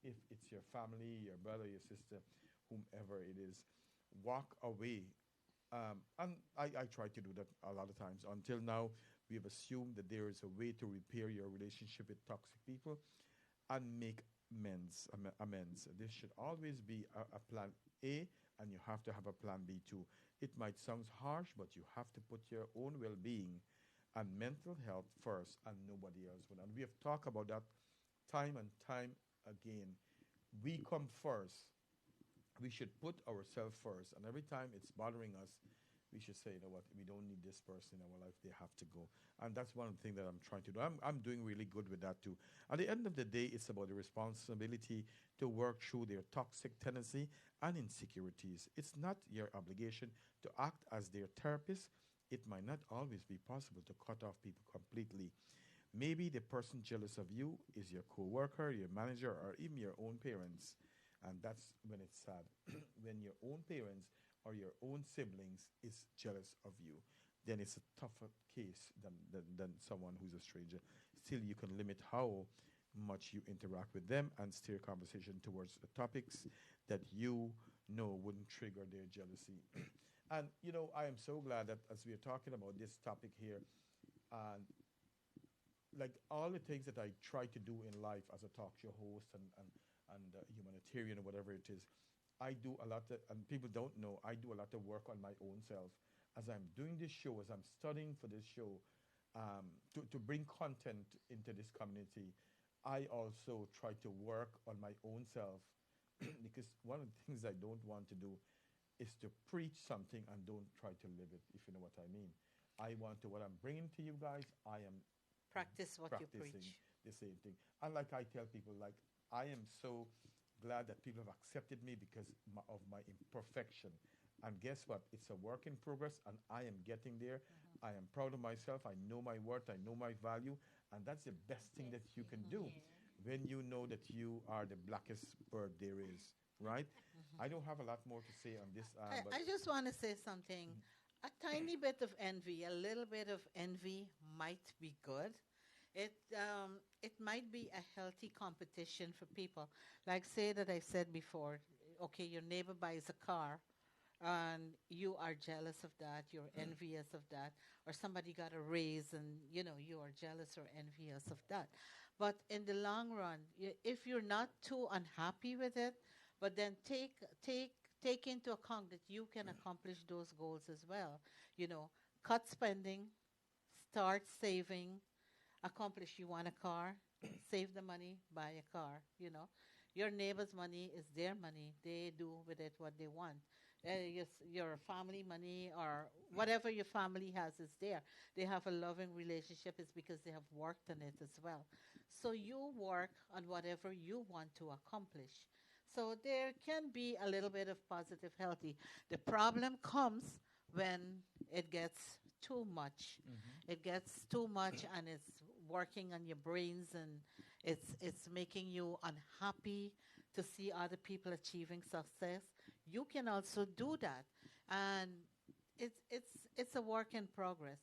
if it's your family, your brother, your sister, whomever it is, walk away. And I try to do that a lot of times. Until now, we have assumed that there is a way to repair your relationship with toxic people and make amends. There should always be a plan A, and you have to have a plan B too. It might sound harsh, but you have to put your own well-being and mental health first, and nobody else would. And we have talked about that time and time again. We come first. We should put ourselves first, and every time it's bothering us, we should say, you know what, we don't need this person in our life, they have to go. And that's one of the things that I'm trying to do. I'm doing really good with that too. At the end of the day, it's about the responsibility to work through their toxic tendency and insecurities. It's not your obligation to act as their therapist. It might not always be possible to cut off people completely. Maybe the person jealous of you is your coworker, your manager, or even your own parents. And that's when it's sad. When your own parents or your own siblings is jealous of you, then it's a tougher case than someone who's a stranger. Still, you can limit how much you interact with them and steer conversation towards the topics that you know wouldn't trigger their jealousy. And, you know, I am so glad that as we are talking about this topic here, and like all the things that I try to do in life as a talk show host and humanitarian or whatever it is, I do a lot of, and people don't know, I do a lot of work on my own self. As I'm doing this show, as I'm studying for this show, to bring content into this community, I also try to work on my own self because one of the things I don't want to do is to preach something and don't try to live it, if you know what I mean. I want to, what I'm bringing to you guys, I am Practice what you practicing preach. the same thing. And like I tell people, like I am so glad that people have accepted me because of my imperfection. And guess what? It's a work in progress, and I am getting there. I am proud of myself. I know my worth. I know my value, and that's the best thing that you can do when you know that you are the blackest bird there is. Right? I don't have a lot more to say on this, but I just want to say something. A tiny bit of envy, a little bit of envy might be good. It might be a healthy competition for people. Like say that I said before, okay, your neighbor buys a car and you are jealous of that, you're envious of that, or somebody got a raise and you are jealous or envious of that. But in the long run, if you're not too unhappy with it, but then take into account that you can accomplish those goals as well. Cut spending, start saving, accomplish. You want a car, save the money, buy a car. Your neighbor's money is their money. They do with it what they want. Your family money or whatever your family has is there. They have a loving relationship. It's because they have worked on it as well. So you work on whatever you want to accomplish. So there can be a little bit of positive, healthy. The problem comes when it gets too much. It gets too much and it's working on your brains and it's making you unhappy to see other people achieving success. You can also do that. And it's a work in progress.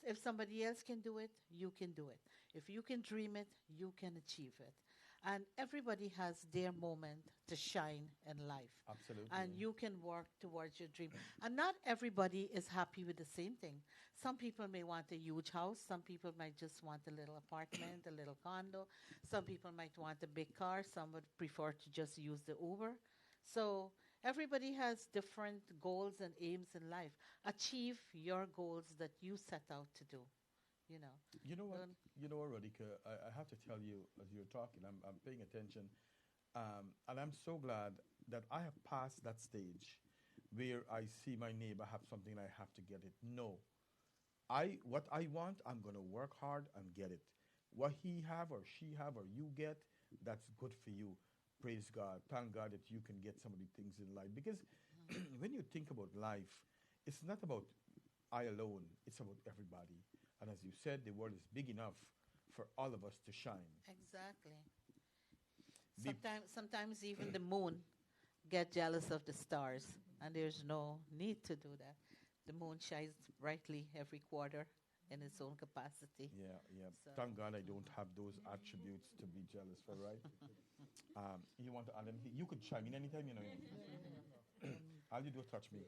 If somebody else can do it, you can do it. If you can dream it, you can achieve it. And everybody has their moment to shine in life. absolutely. And you can work towards your dream. And not everybody is happy with the same thing. Some people may want a huge house. Some people might just want a little apartment, a little condo. Some people might want a big car. Some would prefer to just use the Uber. So everybody has different goals and aims in life. Achieve your goals that you set out to do. you know. You know what? Don't- You know what, Radhika? I have to tell you as you're talking, I'm paying attention, and I'm so glad that I have passed that stage where I see my neighbor have something and I have to get it. No, I what I want, I'm gonna work hard and get it. What he have or she have or you get, that's good for you. Praise God. Thank God that you can get some of the things in life. Because when you think about life, it's not about I alone. It's about everybody. And as you said, the world is big enough for all of us to shine. Exactly. Be Sometimes even the moon get jealous of the stars, and there's no need to do that. The moon shines brightly every quarter in its own capacity. Yeah, yeah. So, Thank God I don't have those attributes to be jealous for, right? You want to add anything? You could chime in anytime, you know. All you do is touch me.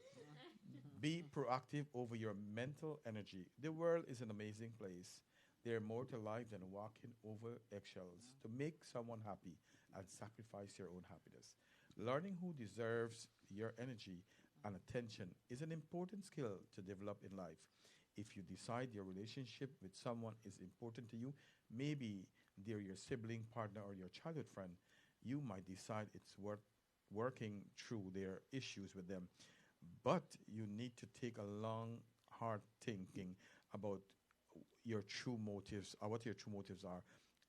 Be proactive over your mental energy. The world is an amazing place. There are more to life than walking over eggshells to make someone happy and sacrifice your own happiness. Learning who deserves your energy and attention is an important skill to develop in life. If you decide your relationship with someone is important to you, maybe they're your sibling, partner, or your childhood friend, you might decide it's worth working through their issues with them. But you need to take a long, hard thinking about your true motives, or what your true motives are.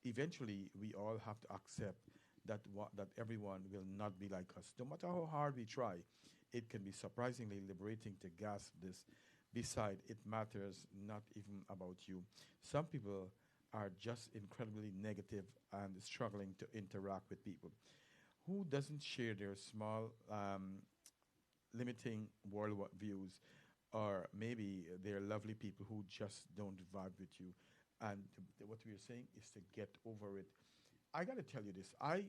Eventually, we all have to accept that everyone will not be like us. No matter how hard we try, it can be surprisingly liberating to grasp this. Beside, it matters not even about you. Some people are just incredibly negative and struggling to interact with people. Who doesn't share their small limiting world views, or maybe they're lovely people who just don't vibe with you. And what we are saying is to get over it. I got to tell you this. I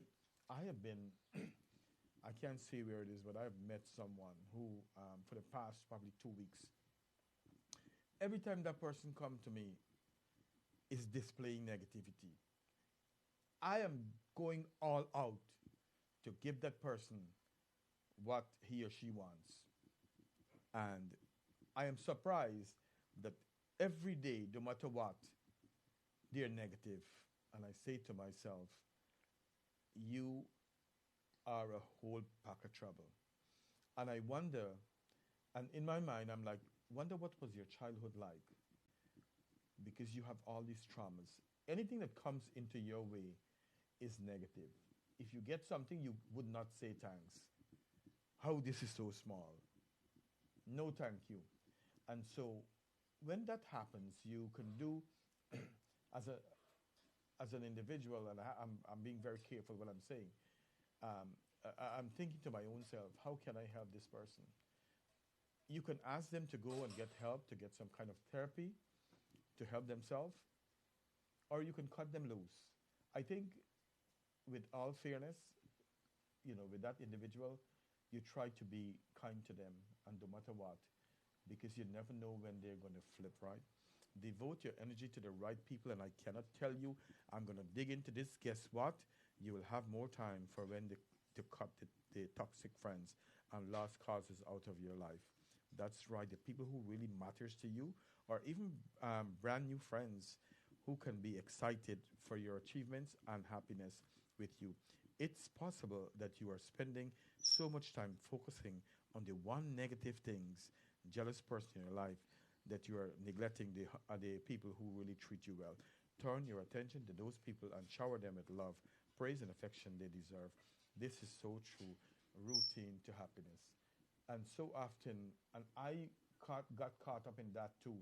have been, I can't say where it is, but I've met someone who, for the past probably 2 weeks, every time that person come to me, is displaying negativity. I am going all out to give that person what he or she wants. And I am surprised that every day, no matter what, they're negative. And I say to myself, you are a whole pack of trouble. And I wonder, and in my mind, I'm like, wonder what was your childhood like? Because you have all these traumas. Anything that comes into your way is negative. If you get something, you would not say thanks. How this is so small. No, thank you. And so when that happens, you can do as a as an individual, and I'm being very careful what I'm saying. I'm thinking to my own self, how can I help this person? You can ask them to go and get help, to get some kind of therapy to help themselves, or you can cut them loose. I think, with all fairness, with that individual, you try to be kind to them, and no matter what, because you never know when they're going to flip, right? Devote your energy to the right people, and I cannot tell you, I'm going to dig into this. Guess what? You will have more time for when to cut the toxic friends and lost causes out of your life. That's right. The people who really matters to you, or even brand new friends who can be excited for your achievements and happiness with you. It's possible that you are spending so much time focusing on the one negative things, jealous person in your life, that you are neglecting the people who really treat you well. Turn your attention to those people and shower them with love, praise, and affection they deserve. This is so true. Routine to happiness. And so often, and I got caught up in that too.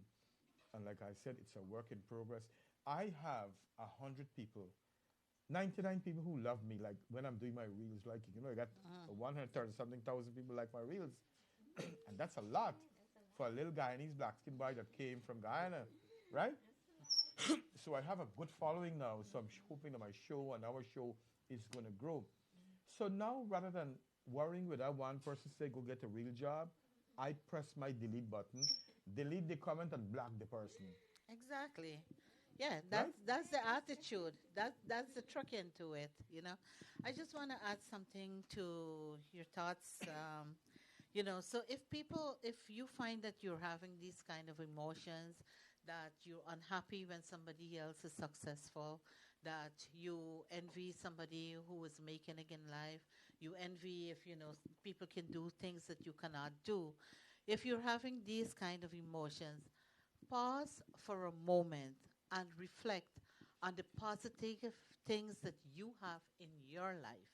And like I said, it's a work in progress. I have 100 people, 99 people who love me. Like when I'm doing my reels, like I got 130 something thousand people like my reels, and that's a lot for a little Guyanese black skin boy that came from Guyana, right? So I have a good following now. So I'm hoping that my show and our show is going to grow. So now, rather than worrying with that one person say go get a real job, I press my delete button, delete the comment, and block the person. exactly. Yeah, Right? that's the attitude. That's the truck into it. I just want to add something to your thoughts. So if you find that you're having these kind of emotions, that you're unhappy when somebody else is successful, that you envy somebody who is making it in life, you envy if people can do things that you cannot do. If you're having these kind of emotions, pause for a moment and reflect on the positive things that you have in your life.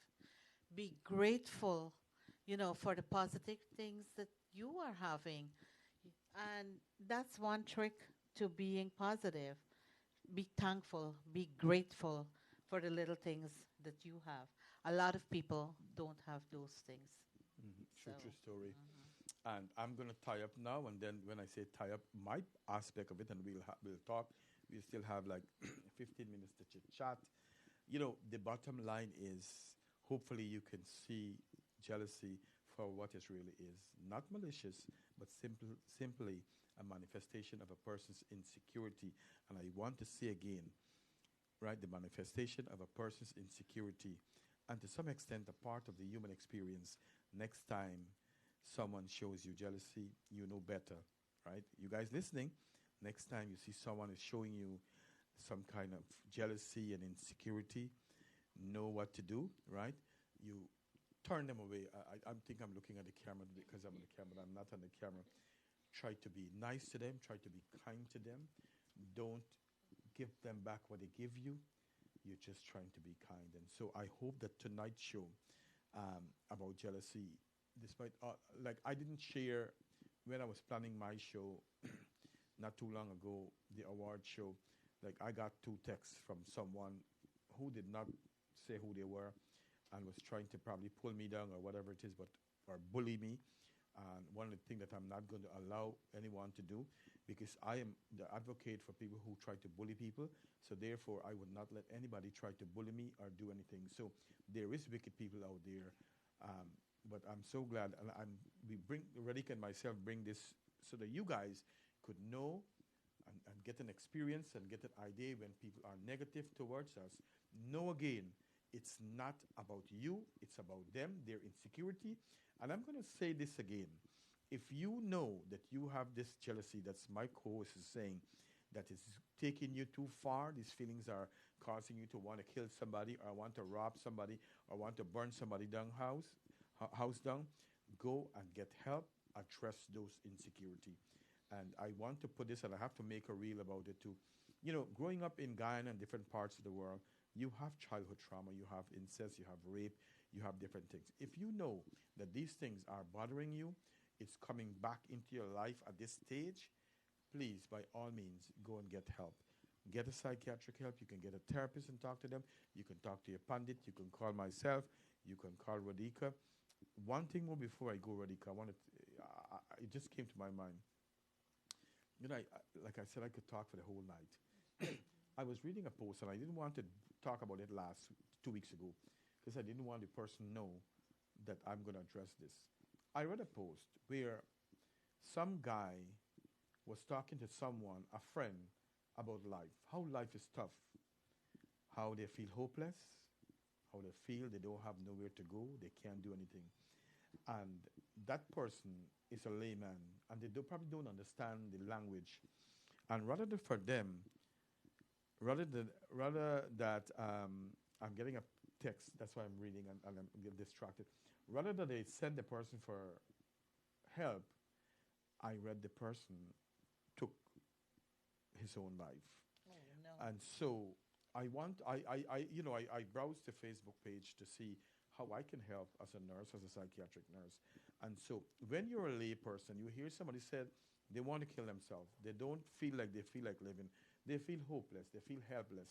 Be grateful, for the positive things that you are having. And that's one trick to being positive. Be thankful, be grateful for the little things that you have. A lot of people don't have those things. So, True story. And I'm going to tie up now, and then when I say tie up, my aspect of it, and we'll talk. We still have like 15 minutes to chit chat. The bottom line is, hopefully, you can see jealousy for what it really is. Not malicious, but simply a manifestation of a person's insecurity. And I want to say again, right, the manifestation of a person's insecurity, and to some extent, a part of the human experience. Next time someone shows you jealousy, you know better, right? You guys listening, next time you see someone is showing you some kind of jealousy and insecurity, know what to do, right? You turn them away. I think I'm looking at the camera because I'm on the camera. I'm not on the camera. Try to be nice to them. Try to be kind to them. Don't give them back what they give you. You're just trying to be kind. And so I hope that tonight's show about jealousy, despite, like I didn't share when I was planning my show not too long ago, the award show, like I got two texts from someone who did not say who they were and was trying to probably pull me down or whatever it is, or bully me. And one of the things that I'm not going to allow anyone to do, because I am the advocate for people who try to bully people. So therefore, I would not let anybody try to bully me or do anything. So there is wicked people out there, but I'm so glad, and we bring Radhika and myself bring this so that you guys could know and get an experience and get an idea when people are negative towards us. Know again, it's not about you, it's about them, their insecurity. And I'm going to say this again. If you know that you have this jealousy, that's my co-host is saying, that is taking you too far, these feelings are causing you to want to kill somebody or want to rob somebody or want to burn somebody down house down, go and get help, address those insecurity. And I want to put this, and I have to make a reel about it too. Growing up in Guyana and different parts of the world, you have childhood trauma, you have incest, you have rape, you have different things. If you know that these things are bothering you, it's coming back into your life at this stage, please, by all means, go and get help. Get a psychiatric help. You can get a therapist and talk to them. You can talk to your pundit. You can call myself. You can call Radhika. One thing more before I go, Radhika, it just came to my mind. Like I said, I could talk for the whole night. I was reading a post, and I didn't want to talk about it 2 weeks ago, because I didn't want the person to know that I'm going to address this. I read a post where some guy was talking to someone, a friend, about life, how life is tough, how they feel hopeless, how they feel they don't have nowhere to go, they can't do anything. And that person is a layman, and they probably don't understand the language. And rather that I'm getting a text, that's why I'm reading and I'm getting distracted. Rather than they send the person for help, I read the person took his own life. oh no. And so I browsed the Facebook page to see how I can help as a nurse, as a psychiatric nurse. And so when you're a lay person, you hear somebody said they want to kill themselves. They don't feel like living. They feel hopeless. They feel helpless.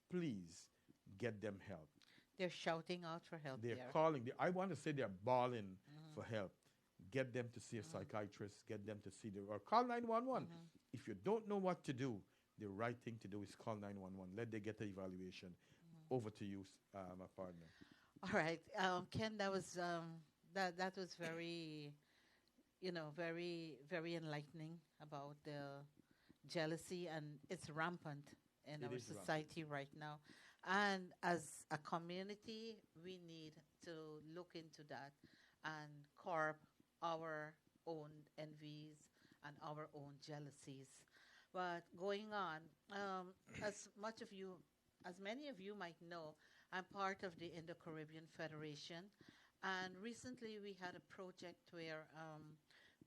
Please get them help. They're shouting out for help They're there. calling. I want to say they're bawling for help. Get them to see a psychiatrist. Get them to see or call 911. If you don't know what to do, the right thing to do is call 911. Let them get the evaluation. Over to you, my partner. All right, Ken, that was very, very very enlightening about the jealousy, and it's rampant in It our is rampant. society right now. And as a community, we need to look into that and curb our own envies and our own jealousies. But going on, as much of you, as many of you might know, I'm part of the Indo-Caribbean Federation, and recently we had a project where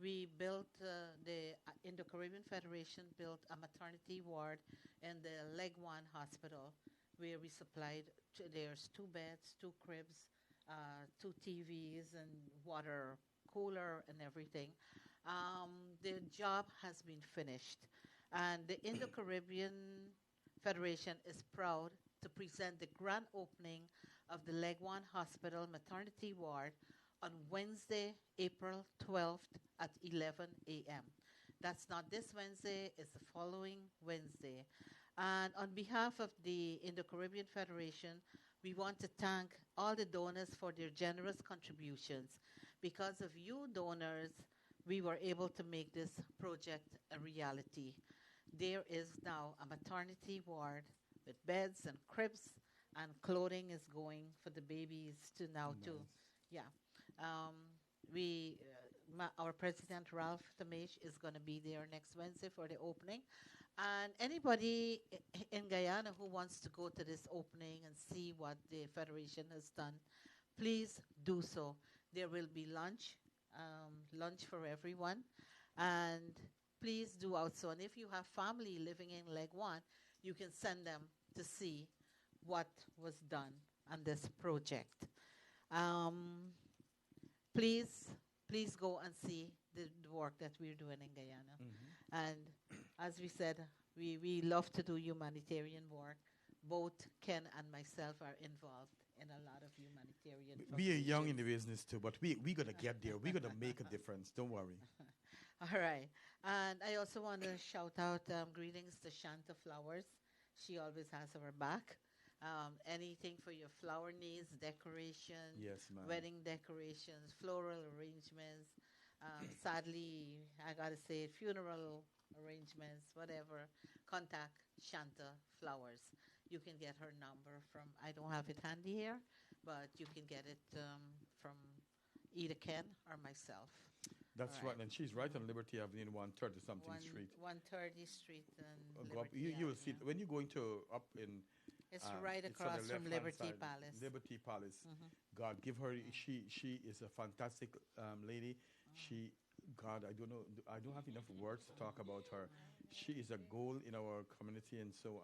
we built the Indo-Caribbean Federation built a maternity ward in the Leg One Hospital, where we supplied. There's two beds, two cribs, two TVs, and water cooler and everything. The job has been finished, and the Indo-Caribbean Federation is proud to present the grand opening of the Leg One Hospital maternity ward on Wednesday, April 12th at 11 a.m. That's not this Wednesday, it's the following Wednesday. And on behalf of the Indo-Caribbean Federation, we want to thank all the donors for their generous contributions. Because of you donors, we were able to make this project a reality. There is now a maternity ward with beds and cribs, and clothing is going for the babies to now too. Yeah. Um, our president Ralph Tamish is going to be there next Wednesday for the opening, and anybody in Guyana who wants to go to this opening and see what the federation has done, please do so. There will be lunch for everyone, and please do also. And if you have family living in Leg One, you can send them to see what was done on this project. Um, please, please go and see the work that we're doing in Guyana. And as we said, we love to do humanitarian work. Both Ken and myself are involved in a lot of humanitarian. We are young in the foundations. business too, but we gonna get there. We're gonna make a difference. Don't worry. All right. And I also want to shout out greetings to Shanta Flowers. She always has our back. Anything for your flower needs, decoration, Yes, ma'am. wedding decorations, floral arrangements. Sadly, I got to say, funeral arrangements, whatever. Contact Shanta Flowers. You can get her number from, I don't have it handy here, but you can get it from either Ken or myself. That's All right. right. And she's right on Liberty Avenue, 130 something street. 130 Street and Go up. Liberty You will see Avenue. when you're going to up in. It's right it's on the across from left-hand Liberty side, Palace. Liberty Palace. Mhm. God give her. She is a fantastic lady. She, God, I don't know. I don't have enough words to talk about her. She is a goal in our community, and so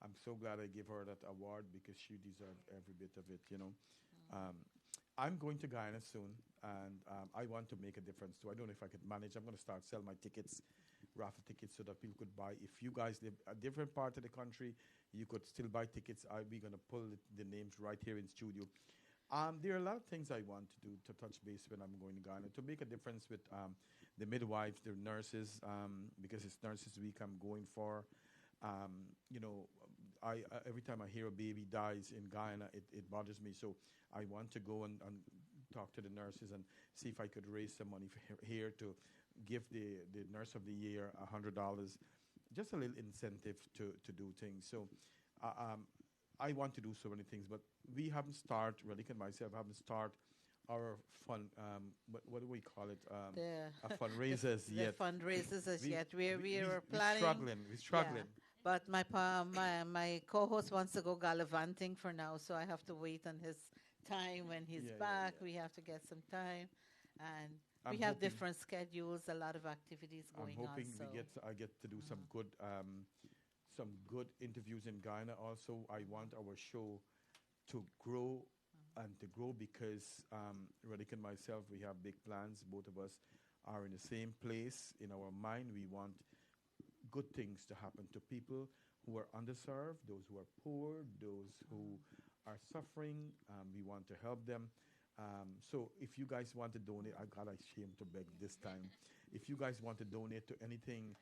I'm so glad I gave her that award because she deserved every bit of it. You know. Um, I'm going to Guyana soon, and I want to make a difference too. I don't know if I could manage. I'm going to start sell my tickets, raffle tickets, so that people could buy. If you guys live a different part of the country, you could still buy tickets. We're going to pull the names right here in studio. There are a lot of things I want to do to touch base when I'm going to Ghana to make a difference with the midwives, the nurses, because it's Nurses Week I'm going for. You know, every time I hear a baby dies in Guyana, it bothers me. So I want to go and talk to the nurses and see if I could raise some money for here to give the nurse of the year $100, just a little incentive to do things. So I want to do so many things, but we haven't started, Radhika and myself haven't started our fun, what do we call it? A fundraisers The yet. fundraisers as We- yet. We we were planning. We're struggling. But my co-host wants to go gallivanting for now, so I have to wait on his time when he's Yeah, back. We have to get some time, and I'm we have hoping- different schedules, a lot of activities I'm going on. hoping So I get to do some good interviews in Guyana. Also, I want our show to grow and to grow because Radhika and myself, we have big plans. Both of us are in the same place in our mind. We want good things to happen to people who are underserved, those who are poor, those who are suffering. We want to help them. So if you guys want to donate, I got ashamed to beg this time. If you guys want to donate to anything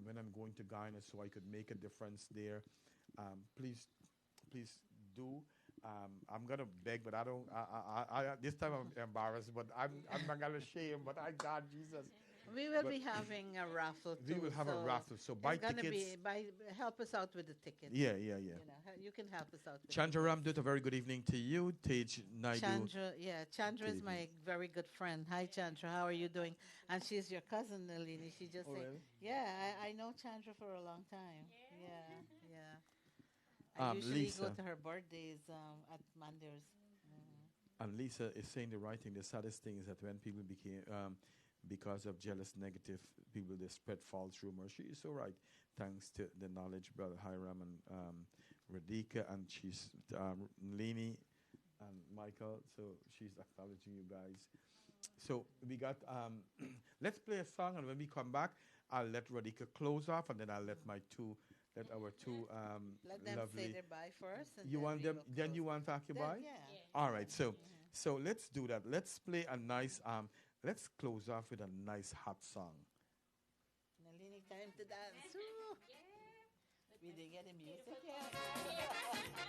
when I'm going to Guyana so I could make a difference there, please do. I'm gonna beg, but I don't. This time I'm embarrassed, but I'm not gonna shame. But I, God, Jesus, We will But be having a raffle too. we will have a so raffle. So buy it's gonna tickets. help us out with the tickets. Yeah. You can help us out with Chandra Ramdut, a very good evening to you. Tej Naidu. Chandra Good is my very good friend. Hi Chandra, how are you doing? And she's your cousin, Nalini. She just Oh, said, really? yeah, I know Chandra for a long time. Yeah. I usually Lisa. go to her birthdays at Manders. And Lisa is saying the right thing. The saddest thing is that when people became, because of jealous, negative people, they spread false rumors. She is so right. Thanks to the knowledge, Brother Hiram and Radhika, and she's Leni and Michael. So she's acknowledging you guys. So we got. Let's play a song, and when we come back, I'll let Radhika close off, and then I'll let our two Let them lovely. say their bye first. And You then want we them? will Then close. you want Takibai? Yeah. All right. So let's do that. Let's play a nice. Let's close off with a nice hot song. Nalini, time to dance. Woo. We didn't get the music yet.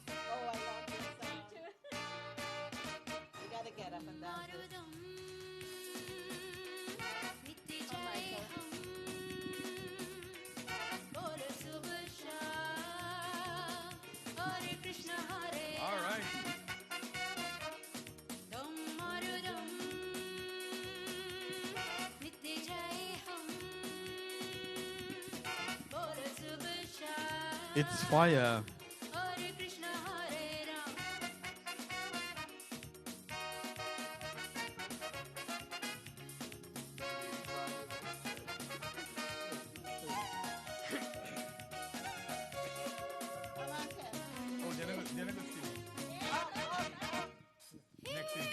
Oh, I love this song. We gotta get up and dance. this. Oh, Michael. All right. It's fire. Come on, Ken. Oh, they're not gonna sing. Next thing.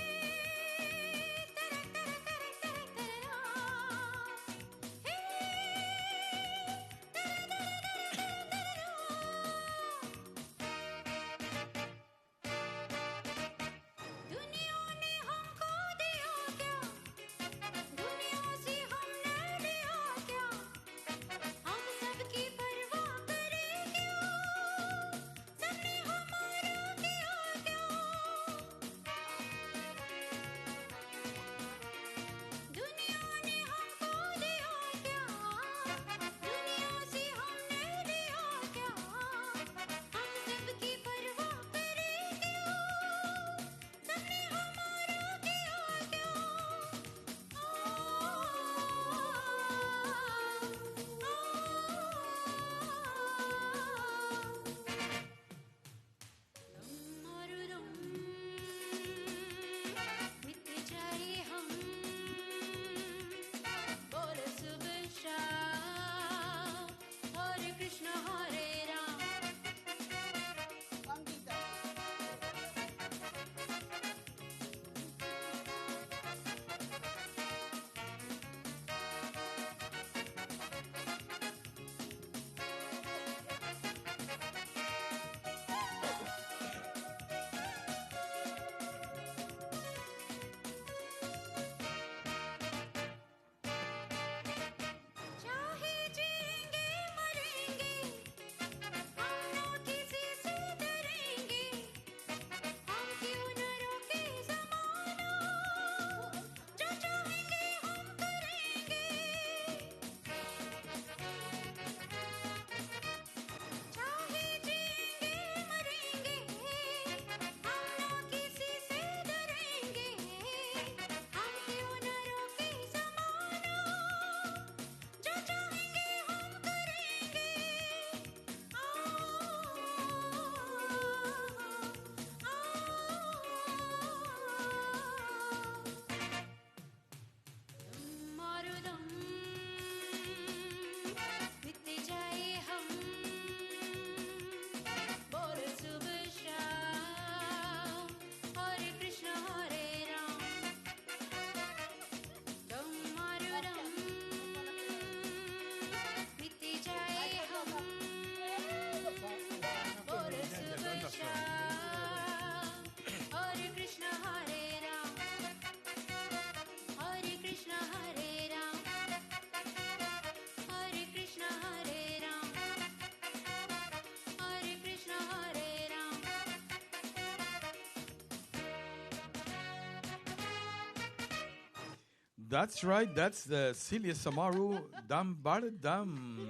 That's right. That's the Celia Samaru Dam Bada Dam.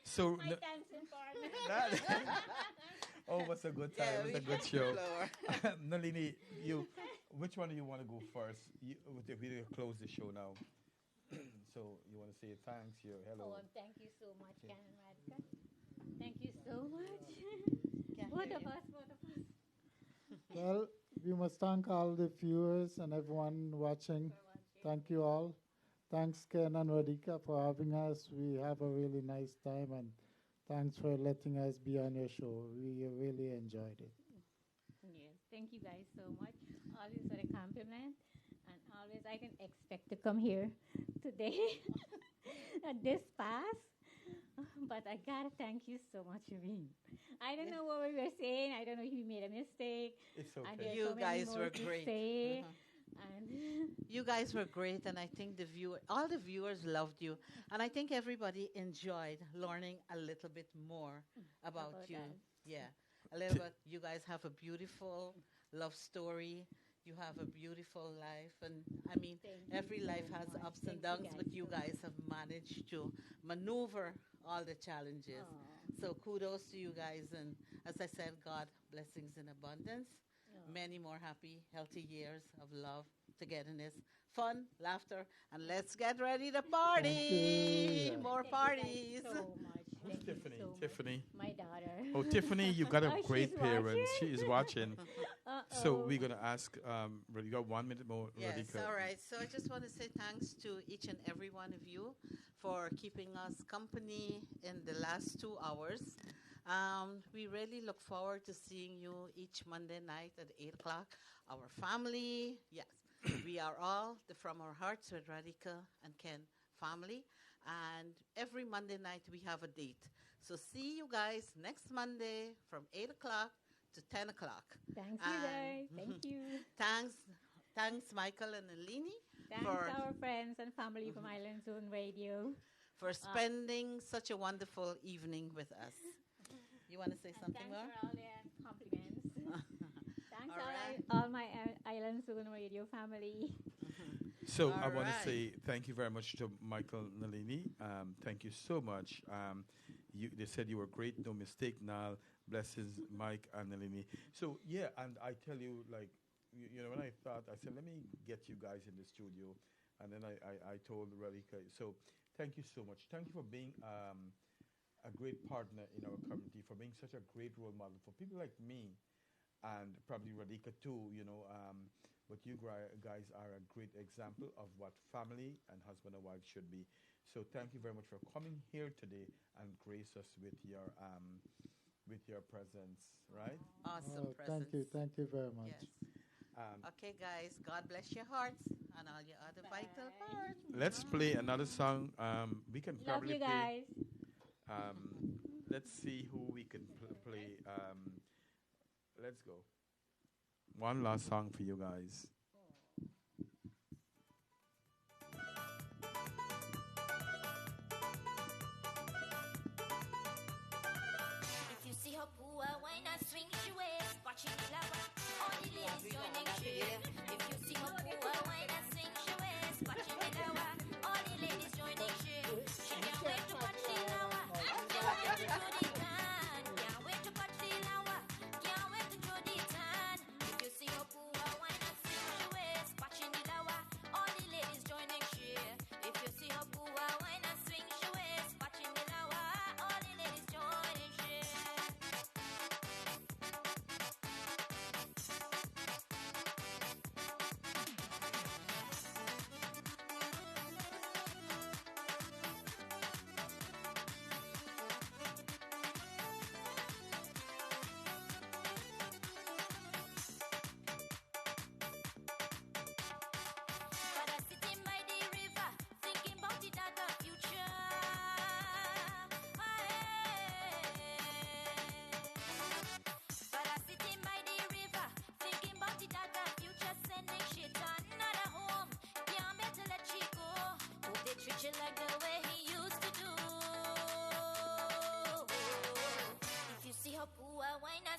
So, My dancing partner. oh, what's a good time? Yeah, It was we a good hit show. the floor. Nalini, which one do you want to go first? We close the show now. So you want to say thanks, hello. Oh, thank you so much, Ken and Radhika. Thank you so much. Can't Both hear of you. us, both of us. Well, we must thank all the viewers and everyone watching. Thank you all. Thanks, Ken and Radhika, for having us. We have a really nice time, and thanks for letting us be on your show. We really enjoyed it. Yes, thank you guys so much. Always for the compliment, and always I didn't expect to come here today at this pass. But I gotta thank you so much, Irene. I don't know what we were saying. I don't know if we made a mistake. It's And okay. there's You so many guys more were to great. say. Mhm. And You guys were great, and I think all the viewers loved you, and I think everybody enjoyed learning a little bit more about About you. us. Yeah, a little bit. You guys have a beautiful love story. You have a beautiful life, and I mean, Thank you every so life has much. ups Thank and you downs, guys but you so guys have managed to maneuver all the challenges. Aw. So kudos to you guys, and as I said, God blessings in abundance. Aw. Many more happy, healthy years of love, togetherness, fun, laughter, and let's get ready to party. you. More Thank parties. you guys so much. Who's Thank you Tiffany? so much. Tiffany. My daughter. Oh, Tiffany, you got a Oh, great she's parents. She watching? is watching. Uh-oh. So we're gonna ask. You got 1 minute more, Yes, Radhika. all right. So I just want to say thanks to each and every one of you for keeping us company in the last 2 hours. We really look forward to seeing you each Monday night at 8 o'clock. Our family, yes, we are all the From Our Hearts with Radhika and Ken family. And every Monday night we have a date. So see you guys next Monday from 8 o'clock to 10 o'clock. Thank you, guys. And- Thank you. Thanks, Michael and Alini, Thanks for our friends and family from Island Zone Radio. for spending such a wonderful evening with us. You want to say And something thanks more? for all their compliments. Thanks All right. all my Island Zone Radio family. So I All want to right. say thank you very much to Michael Nalini. Thank you so much. They said you were great, no mistake. Now, blessings, Mike and Nalini. So yeah, and I tell you, like, when I thought, I said, let me get you guys in the studio, and then I told Radhika. So thank you so much. Thank you for being a great partner in our community, for being such a great role model for people like me, and probably Radhika too. But you guys are a great example of what family and husband and wife should be. So thank you very much for coming here today and grace us with your presence, right? Awesome Oh, presence. thank you very much. Yes. Um, Okay, guys. God bless your hearts and all your other vital Bye. parts. let's play another song. We can Love probably you play. guys. Let's see who we can play. Let's go. One last song for you guys. If you see her poor, why not swing she waist? Watching the lava, all the ladies joining shit. If you see her poor, why not swing she waist? Watching the lava, all the ladies joining shit. She can't wait to watch the lava, can't wait to throw the tan. Can't wait to watch the lava, can't wait to throw the tan. If you see her poor, why not swing she waist? Watching the lava, all the ladies joining shit. If you see her poor, why not swing she waist? Watching the lava, all the ladies joining shit. But I'm sitting by the river, thinking about it at the future. But I'm sitting by the river, thinking about it at the future. Sending shit to another home. Can't better let she go. Hope they treat you like the way he used to do. If you see her poor, why not